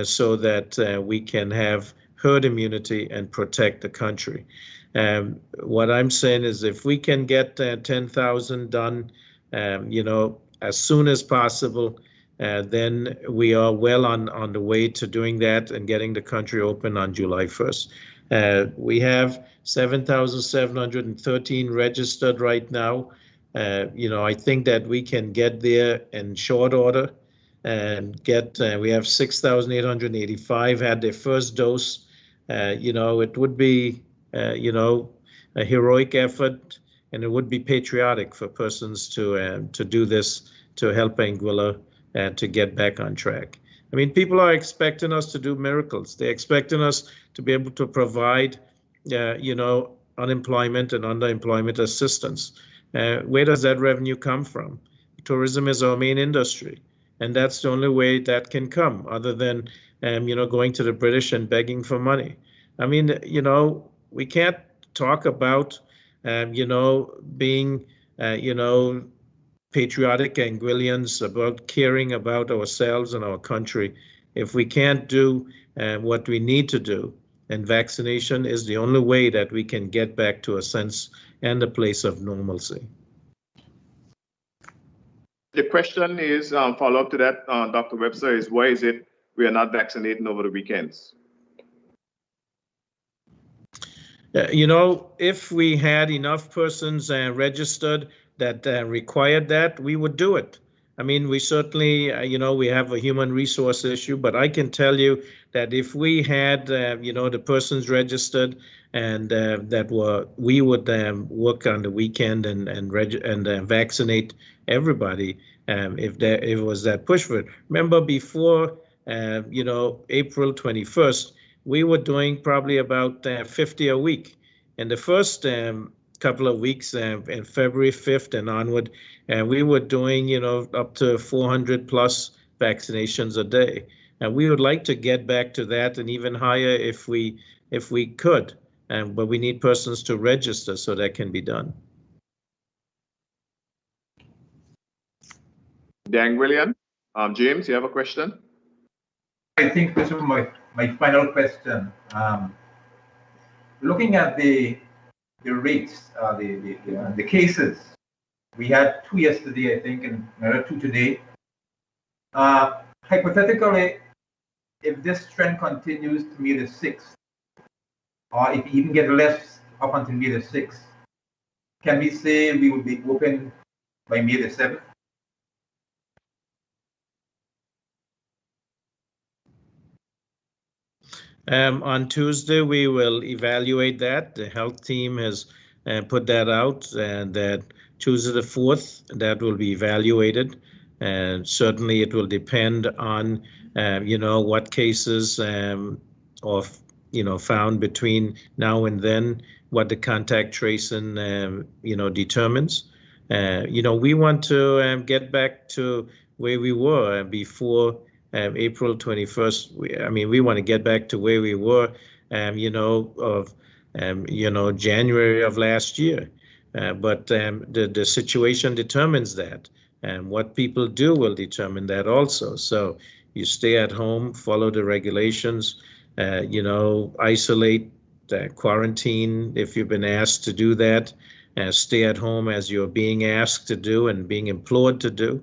so that we can have herd immunity and protect the country. What I'm saying is, if we can get 10,000 done, as soon as possible, then we are well on the way to doing that and getting the country open on July 1st. We have 7,713 registered right now. I think that we can get there in short order and we have 6,885 had their first dose. It would be, a heroic effort and it would be patriotic for persons to do this to help Anguilla to get back on track. I mean, people are expecting us to do miracles. They're expecting us to be able to provide, unemployment and underemployment assistance. Where does that revenue come from? Tourism is our main industry, and that's the only way that can come, other than, going to the British and begging for money. I mean, we can't talk about, being, patriotic Anguillians, about caring about ourselves and our country, if we can't do what we need to do. And vaccination is the only way that we can get back to a sense and a place of normalcy. The question is, follow up to that, Dr. Webster, is why is it we are not vaccinating over the weekends? If we had enough persons registered that required that, we would do it. I mean, we certainly, we have a human resource issue, but I can tell you that if we had, the persons registered and we would work on the weekend and vaccinate everybody if it was that push for it. Remember, before, April 21st, we were doing probably about 50 a week. In the first couple of weeks, in February 5th and onward, we were doing, up to 400 plus vaccinations a day. And we would like to get back to that and even higher if we could. But we need persons to register so that can be done. Anguillian, James, you have a question? I think this is my final question. Looking at the rates, the cases, we had 2 yesterday, I think, and another 2 today. Hypothetically, if this trend continues to May the 6th, or if you even get less up until May the 6th, can we say we would be open by May the 7th? On Tuesday, we will evaluate that. The health team has put that out, and that Tuesday the 4th, that will be evaluated. And certainly it will depend on, what cases are, found between now and then, what the contact tracing, determines. We want to get back to where we were before April 21st. We want to get back to where we were, January of last year. But the situation determines that, and what people do will determine that also. So you stay at home, follow the regulations, isolate, quarantine if you've been asked to do that, stay at home as you're being asked to do and being implored to do.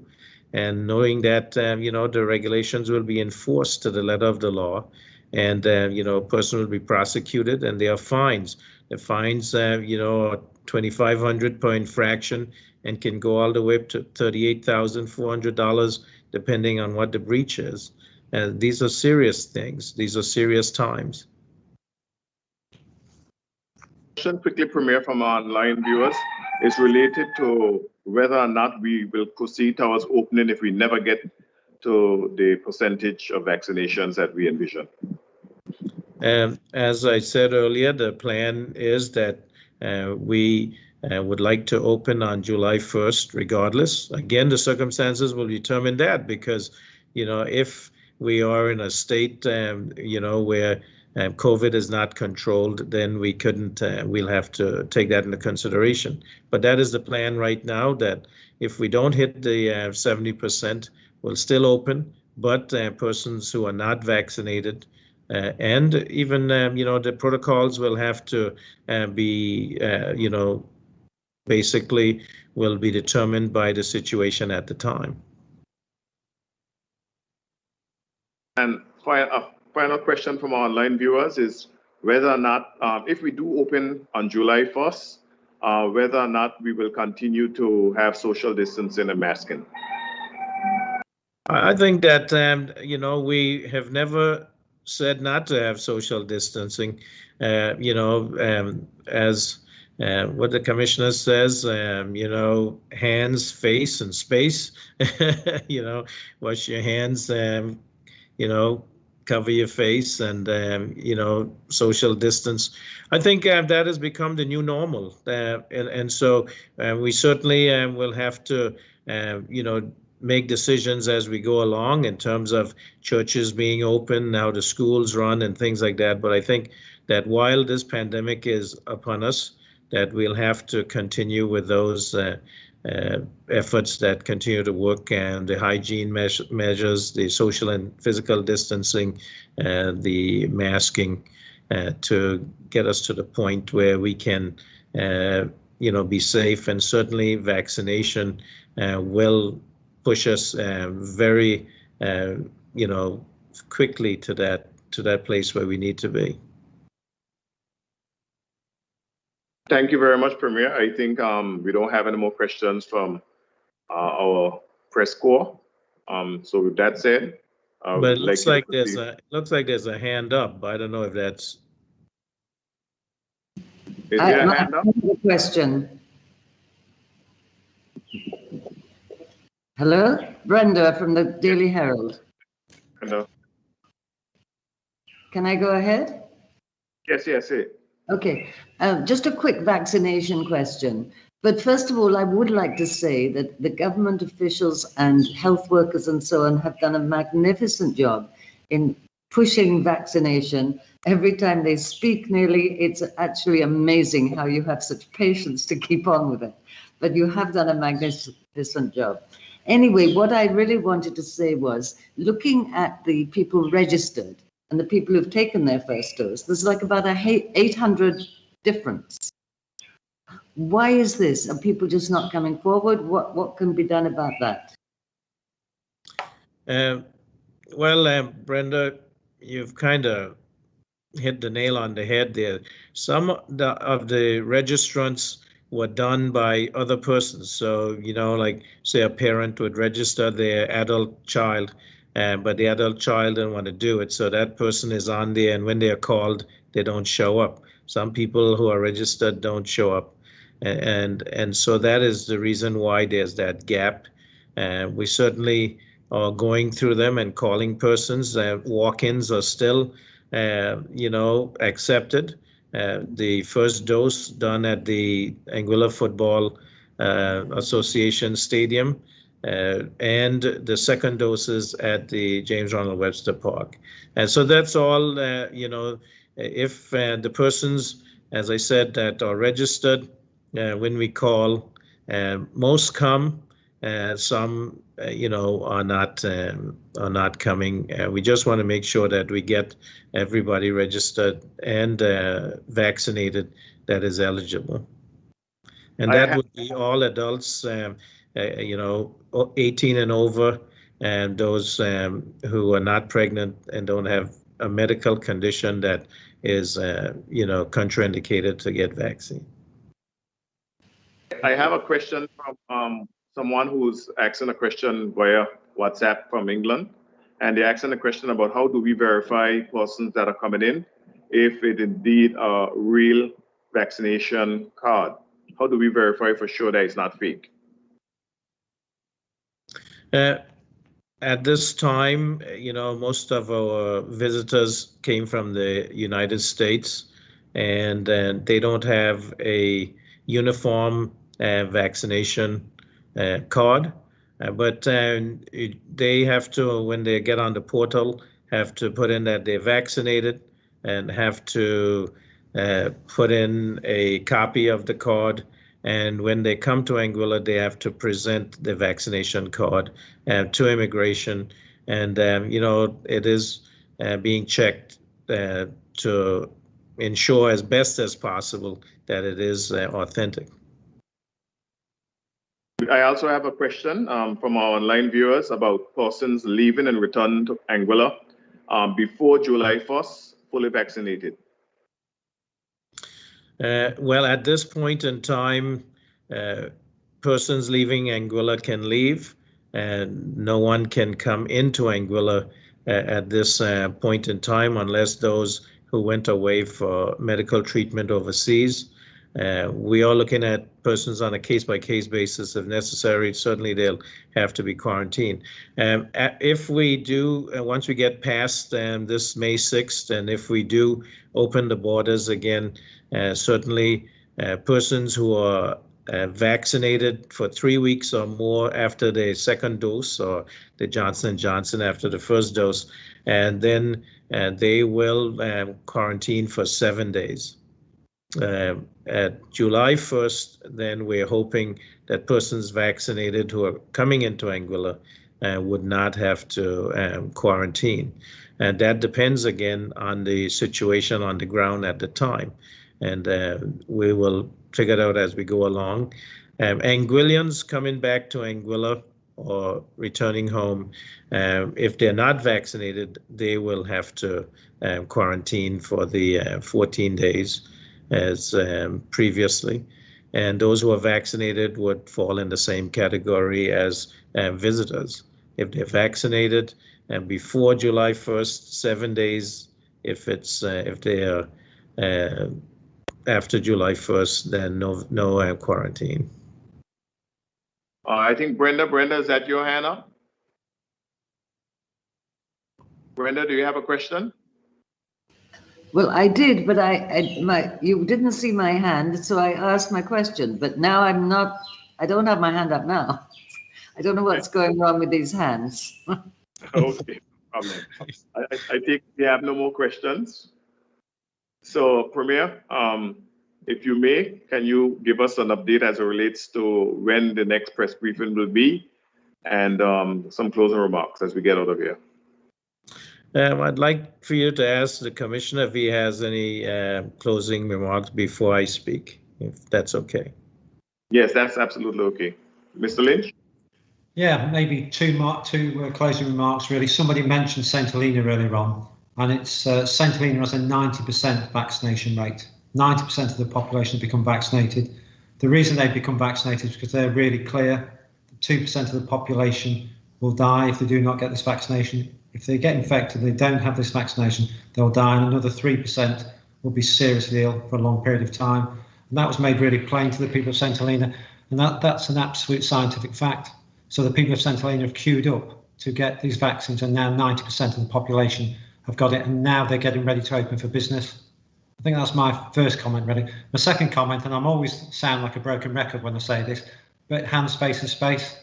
And knowing that, the regulations will be enforced to the letter of the law, and, a person will be prosecuted, and there are fines. The fines, are $2,500 per infraction and can go all the way up to $38,400, depending on what the breach is. These are serious things. These are serious times. Question quickly, Premier, from our online viewers is related to whether or not we will proceed towards opening if we never get to the percentage of vaccinations that we envision. As I said earlier, the plan is that we would like to open on July 1st, regardless. Again, the circumstances will determine that, because, if we are in a state, where COVID is not controlled, then we couldn't, we'll have to take that into consideration. But that is the plan right now, that if we don't hit the 70%, we'll still open, but persons who are not vaccinated, and even, the protocols will have to be, basically will be determined by the situation at the time. And final question from our online viewers is whether or not, if we do open on July 1st, whether or not we will continue to have social distancing and masking. I think that, we have never said not to have social distancing, as what the commissioner says, you know, hands, face, and space. You know, wash your hands, you know, cover your face, and you know, social distance. I think that has become the new normal, and so we certainly will have to, you know, make decisions as we go along in terms of churches being open, how the schools run, and things like that. But I think that while this pandemic is upon us, that we'll have to continue with those efforts that continue to work, and the hygiene measures, the social and physical distancing, the masking, to get us to the point where we can, you know, be safe. And certainly vaccination will push us very, you know, quickly to that place where we need to be. Thank you very much, Premier. I think we don't have any more questions from our press corps. So with that said, but it looks like there's a hand up. I don't know if that's. Is there a hand up? I have a question. Hello, Brenda from the Daily Herald. Hello. Can I go ahead? Yes. Okay, just a quick vaccination question. But first of all, I would like to say that the government officials and health workers and so on have done a magnificent job in pushing vaccination. Every time they speak nearly, it's actually amazing how you have such patience to keep on with it. But you have done a magnificent job. Anyway, what I really wanted to say was, looking at the people registered and the people who've taken their first dose, there's like about 800 difference. Why is this? Are people just not coming forward? What can be done about that? Well, Brenda, you've kind of hit the nail on the head there. Some of the registrants were done by other persons. So, you know, like say a parent would register their adult child, but the adult child didn't want to do it. So that person is on there, and when they are called, they don't show up. Some people who are registered don't show up. And so that is the reason why there's that gap. We certainly are going through them and calling persons. Walk-ins are still, you know, accepted. The first dose done at the Anguilla Football Association Stadium, and the second doses at the James Ronald Webster Park. And so that's all, you know, if the persons, as I said, that are registered, when we call, most come, some, you know, are not coming. We just want to make sure that we get everybody registered and vaccinated that is eligible. And that would be all adults, you know, 18 and over, and those who are not pregnant and don't have a medical condition that is, you know, contraindicated to get vaccine. I have a question from someone who's asking a question via WhatsApp from England, and they're asking a question about how do we verify persons that are coming in if it indeed a real vaccination card. How do we verify for sure that it's not fake? At this time, you know, most of our visitors came from the United States, and they don't have a uniform vaccination card, but they have to, when they get on the portal, have to put in that they're vaccinated and have to put in a copy of the card. And when they come to Anguilla, they have to present the vaccination card to immigration. And, you know, it is being checked to ensure as best as possible that it is authentic. I also have a question from our online viewers about persons leaving and returning to Anguilla before July 1st, fully vaccinated. Well, at this point in time, persons leaving Anguilla can leave, and no one can come into Anguilla at this point in time unless those who went away for medical treatment overseas. We are looking at persons on a case-by-case basis. If necessary, certainly they'll have to be quarantined. If we do, once we get past this May 6th, and if we do open the borders again, certainly persons who are vaccinated for 3 weeks or more after the second dose, or the Johnson & Johnson after the first dose, and then they will quarantine for 7 days. At July 1st, then we're hoping that persons vaccinated who are coming into Anguilla would not have to quarantine. And that depends again on the situation on the ground at the time. And we will figure it out as we go along. Anguillians coming back to Anguilla or returning home, if they're not vaccinated, they will have to quarantine for the 14 days as previously. And those who are vaccinated would fall in the same category as visitors. If they're vaccinated and before July 1st, 7 days. If they are after July 1st, then no quarantine. I think Brenda, is that your hand up? Brenda, do you have a question? Well, I did, but you didn't see my hand, so I asked my question. But now I don't have my hand up now. I don't know what's going wrong with these hands. Okay, problem. I think we have no more questions. So, Premier, if you may, can you give us an update as it relates to when the next press briefing will be, and some closing remarks as we get out of here? I'd like for you to ask the Commissioner if he has any closing remarks before I speak, if that's okay. Yes, that's absolutely okay. Mr. Lynch? Yeah, maybe two closing remarks, really. Somebody mentioned St. Helena earlier on, and it's St. Helena has a 90% vaccination rate. 90% of the population have become vaccinated. The reason they've become vaccinated is because they're really clear that 2% of the population will die if they do not get this vaccination. If they get infected, they don't have this vaccination, they'll die, and another 3% will be seriously ill for a long period of time. And that was made really plain to the people of St. Helena, and that's an absolute scientific fact. So the people of St. Helena have queued up to get these vaccines, and now 90% of the population have got it, and now they're getting ready to open for business. I think that's my first comment, really. My second comment, and I'm always sound like a broken record when I say this, but hand, space and space.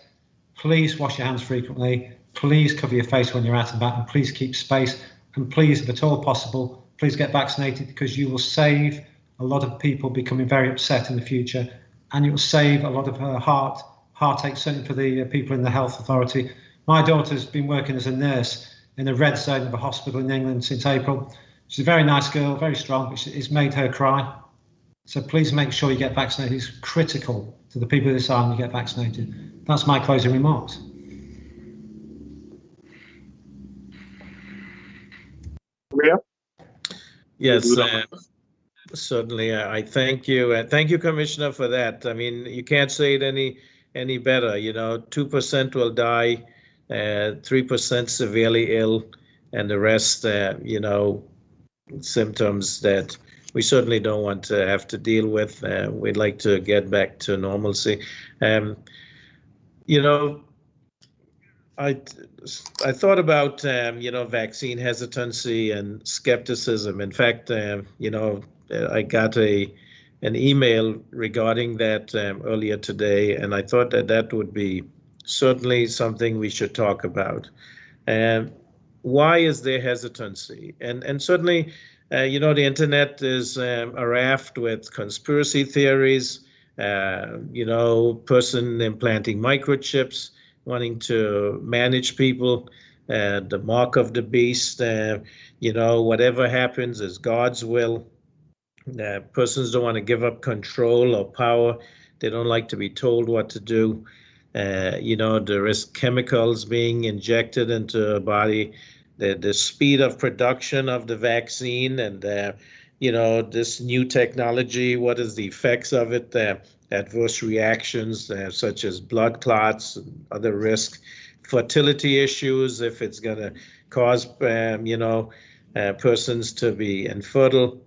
Please wash your hands frequently. Please cover your face when you're out and about, and please keep space. And please, if at all possible, please get vaccinated, because you will save a lot of people becoming very upset in the future, and it will save a lot of heartache, certainly for the people in the health authority. My daughter's been working as a nurse in the red zone of a hospital in England since April. She's a very nice girl, very strong, but it's made her cry. So please make sure you get vaccinated. It's critical to the people of this island you get vaccinated. That's my closing remarks. Yes, certainly. I thank you. Thank you, Commissioner, for that. I mean, you can't say it any better. You know, 2% will die, 3% severely ill, and the rest, symptoms that we certainly don't want to have to deal with. We'd like to get back to normalcy. I thought about, vaccine hesitancy and skepticism. In fact, I got an email regarding that earlier today, and I thought that would be certainly something we should talk about. Why is there hesitancy? And certainly, the internet is a raft with conspiracy theories, person implanting microchips, wanting to manage people, the mark of the beast, whatever happens is God's will. Persons don't want to give up control or power. They don't like to be told what to do. There is chemicals being injected into the body, the speed of production of the vaccine, and, this new technology, what is the effects of it? Adverse reactions such as blood clots and other risks, fertility issues, if it's going to cause, persons to be infertile.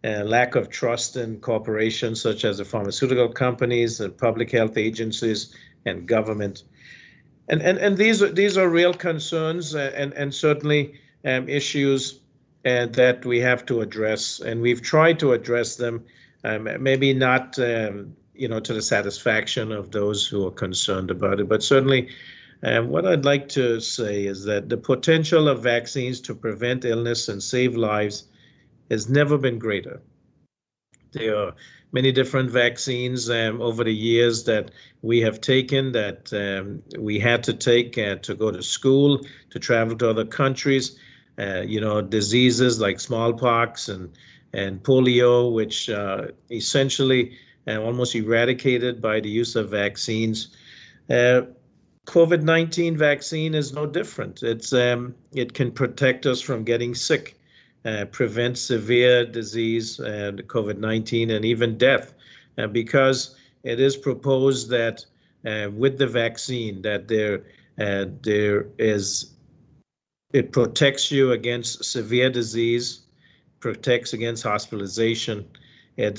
lack of trust in corporations such as the pharmaceutical companies and public health agencies and government. And these are real concerns and certainly issues that we have to address, and we've tried to address them, maybe not to the satisfaction of those who are concerned about it, but certainly what I'd like to say is that the potential of vaccines to prevent illness and save lives has never been greater. There are many different vaccines over the years that we have taken, that we had to take to go to school, to travel to other countries. Diseases like smallpox and polio, which essentially almost eradicated by the use of vaccines. COVID-19 vaccine is no different. It can protect us from getting sick, prevent severe disease and COVID-19 and even death, because it is proposed that with the vaccine that it protects you against severe disease, protects against hospitalization, it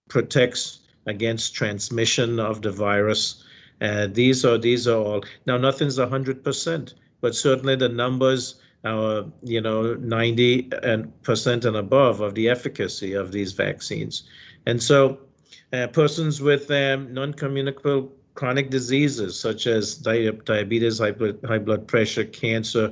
protects against transmission of the virus. These are all. Now, nothing's 100%, but certainly the numbers are 90% and above of the efficacy of these vaccines. And so persons with non-communicable chronic diseases such as diabetes, high blood pressure, cancer,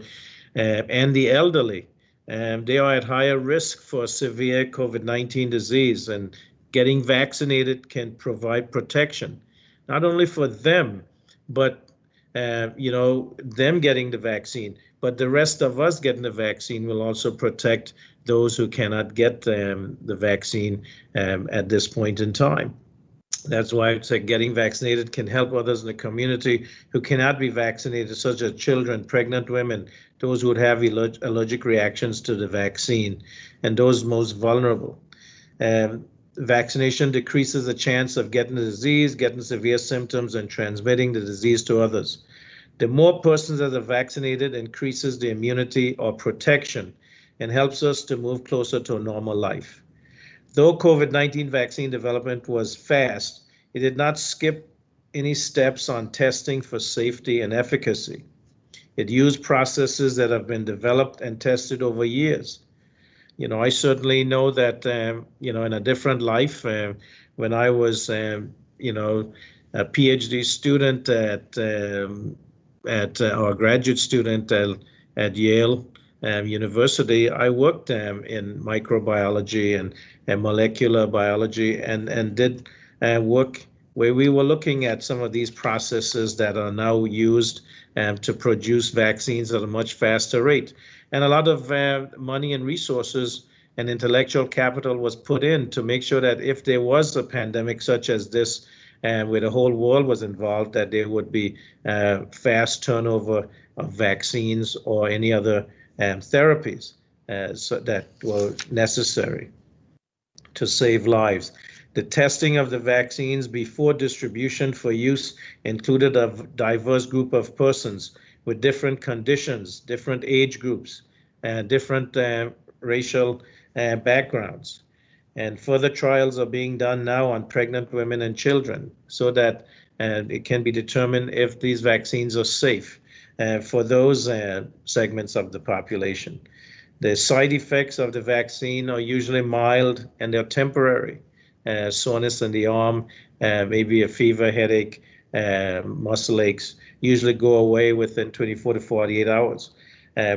and the elderly, they are at higher risk for severe COVID-19 disease, and getting vaccinated can provide protection, not only for them, but them getting the vaccine, but the rest of us getting the vaccine will also protect those who cannot get the vaccine at this point in time. That's why it's like getting vaccinated can help others in the community who cannot be vaccinated, such as children, pregnant women, those who would have allergic reactions to the vaccine, and those most vulnerable. Vaccination decreases the chance of getting the disease, getting severe symptoms, and transmitting the disease to others. The more persons that are vaccinated increases the immunity or protection and helps us to move closer to a normal life. Though COVID-19 vaccine development was fast, it did not skip any steps on testing for safety and efficacy. It used processes that have been developed and tested over years. I certainly know that, in a different life, when I was, a PhD student or graduate student at Yale University, I worked in microbiology and molecular biology and did work where we were looking at some of these processes that are now used to produce vaccines at a much faster rate. And a lot of money and resources and intellectual capital was put in to make sure that if there was a pandemic such as this, where the whole world was involved, that there would be fast turnover of vaccines or any other therapies so that were necessary to save lives. The testing of the vaccines before distribution for use included a diverse group of persons with different conditions, different age groups, different racial backgrounds. And further trials are being done now on pregnant women and children so that it can be determined if these vaccines are safe for those segments of the population. The side effects of the vaccine are usually mild and they're temporary. Soreness in the arm, maybe a fever, headache, muscle aches, usually go away within 24 to 48 hours.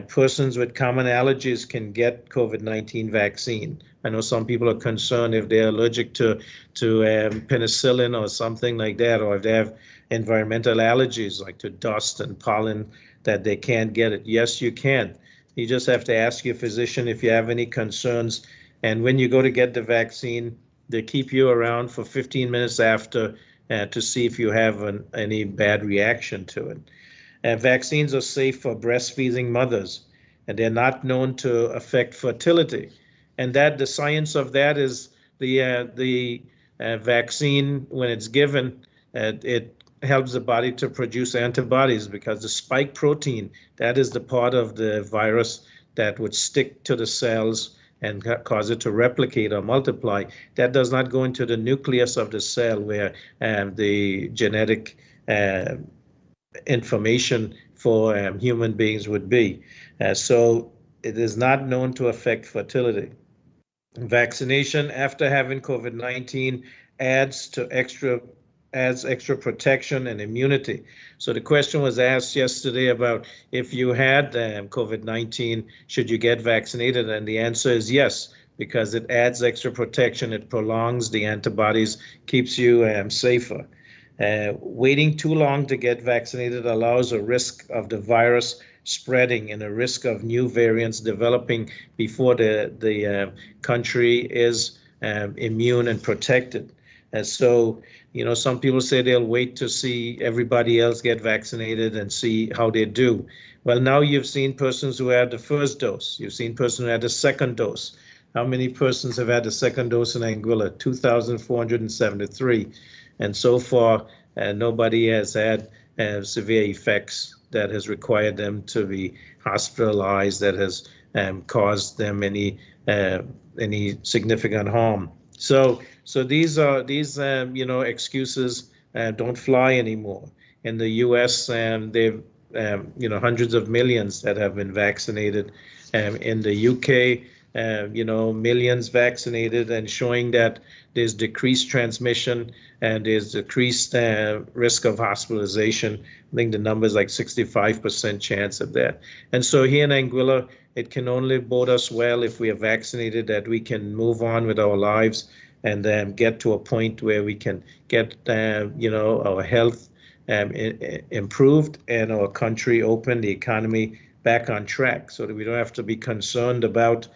Persons with common allergies can get COVID-19 vaccine. I know some people are concerned if they're allergic to penicillin or something like that, or if they have environmental allergies like to dust and pollen, that they can't get it. Yes, you can. You just have to ask your physician if you have any concerns. And when you go to get the vaccine, they keep you around for 15 minutes after to see if you have any bad reaction to it. Vaccines are safe for breastfeeding mothers, and they're not known to affect fertility. And that the science of that is the vaccine, when it's given, it helps the body to produce antibodies, because the spike protein, that is the part of the virus that would stick to the cells and cause it to replicate or multiply. That does not go into the nucleus of the cell where the genetic information for human beings would be. So it is not known to affect fertility. Vaccination after having COVID-19 adds extra protection and immunity. So the question was asked yesterday about if you had COVID-19, should you get vaccinated? And the answer is yes, because it adds extra protection, it prolongs the antibodies, keeps you safer. Waiting too long to get vaccinated allows a risk of the virus spreading and a risk of new variants developing before the country is immune and protected. And so, you know, some people say they'll wait to see everybody else get vaccinated and see how they do. Well, now you've seen persons who had the first dose. You've seen persons who had the second dose. How many persons have had the second dose in Anguilla? 2,473. And so far, nobody has had severe effects that has required them to be hospitalized, that has caused them any significant harm. So these you know, excuses don't fly anymore. In the U.S., they've you know, hundreds of millions that have been vaccinated. In the U.K., you know, millions vaccinated, and showing that there's decreased transmission and there's decreased risk of hospitalization. I think the number is like 65% chance of that. And so here in Anguilla, it can only bode us well if we are vaccinated, that we can move on with our lives and get to a point where we can get you know, our health improved and our country open, the economy back on track, so that we don't have to be concerned about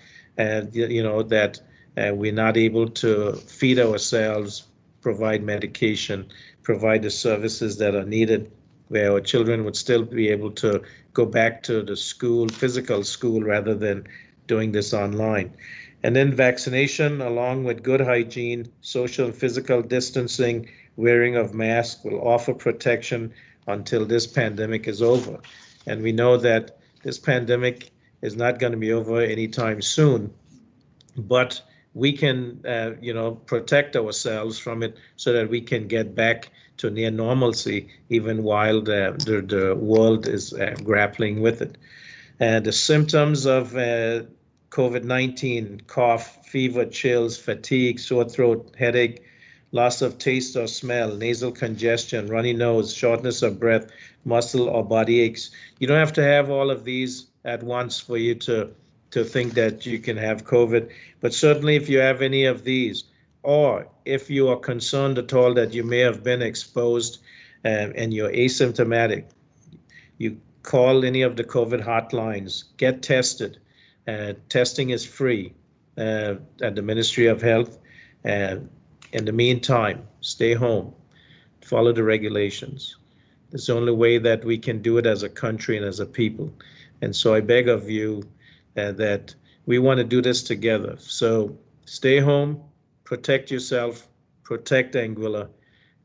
you know, that we're not able to feed ourselves, provide medication, provide the services that are needed, where our children would still be able to go back to the school, physical school, rather than doing this online. And then vaccination, along with good hygiene, social and physical distancing, wearing of masks, will offer protection until this pandemic is over. And we know that this pandemic is not going to be over anytime soon, but we can, you know, protect ourselves from it so that we can get back to near normalcy, even while the world is grappling with it. The symptoms of COVID-19, cough, fever, chills, fatigue, sore throat, headache, loss of taste or smell, nasal congestion, runny nose, shortness of breath, muscle or body aches. You don't have to have all of these at once for you to think that you can have COVID. But certainly if you have any of these, or if you are concerned at all that you may have been exposed and you're asymptomatic, you call any of the COVID hotlines, get tested. Testing is free at the Ministry of Health. In the meantime, stay home, follow the regulations. It's the only way that we can do it as a country and as a people. And so I beg of you that we want to do this together. So stay home, protect yourself, protect Anguilla.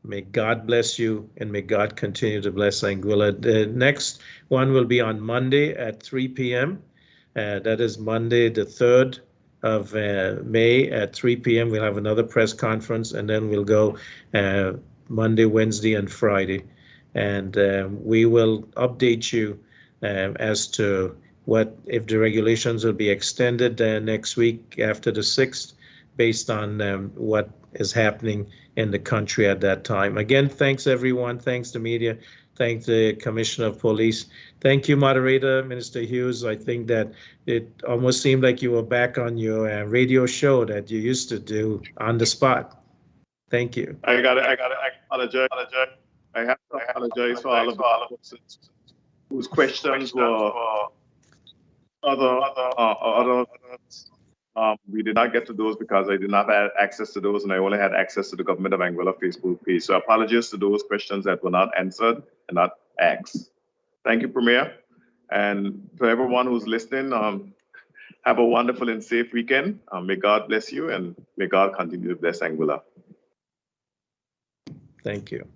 May God bless you, and may God continue to bless Anguilla. The next one will be on Monday at 3 p.m. That is Monday, the 3rd of May at 3 p.m. We'll have another press conference, and then we'll go Monday, Wednesday, and Friday. And we will update you as to what, if the regulations will be extended next week after the 6th, based on what is happening in the country at that time. Again, thanks everyone. Thanks the media. Thank the Commissioner of Police. Thank you, Moderator, Minister Hughes. I think that it almost seemed like you were back on your radio show that you used to do on the spot. Thank you. I apologize. I have to apologize for all of the persons whose questions were other. We did not get to those because I did not have access to those, and I only had access to the Government of Anguilla Facebook page. So apologies to those questions that were not answered and not asked. Thank you, Premier. And to everyone who's listening, have a wonderful and safe weekend. May God bless you, and may God continue to bless Anguilla. Thank you.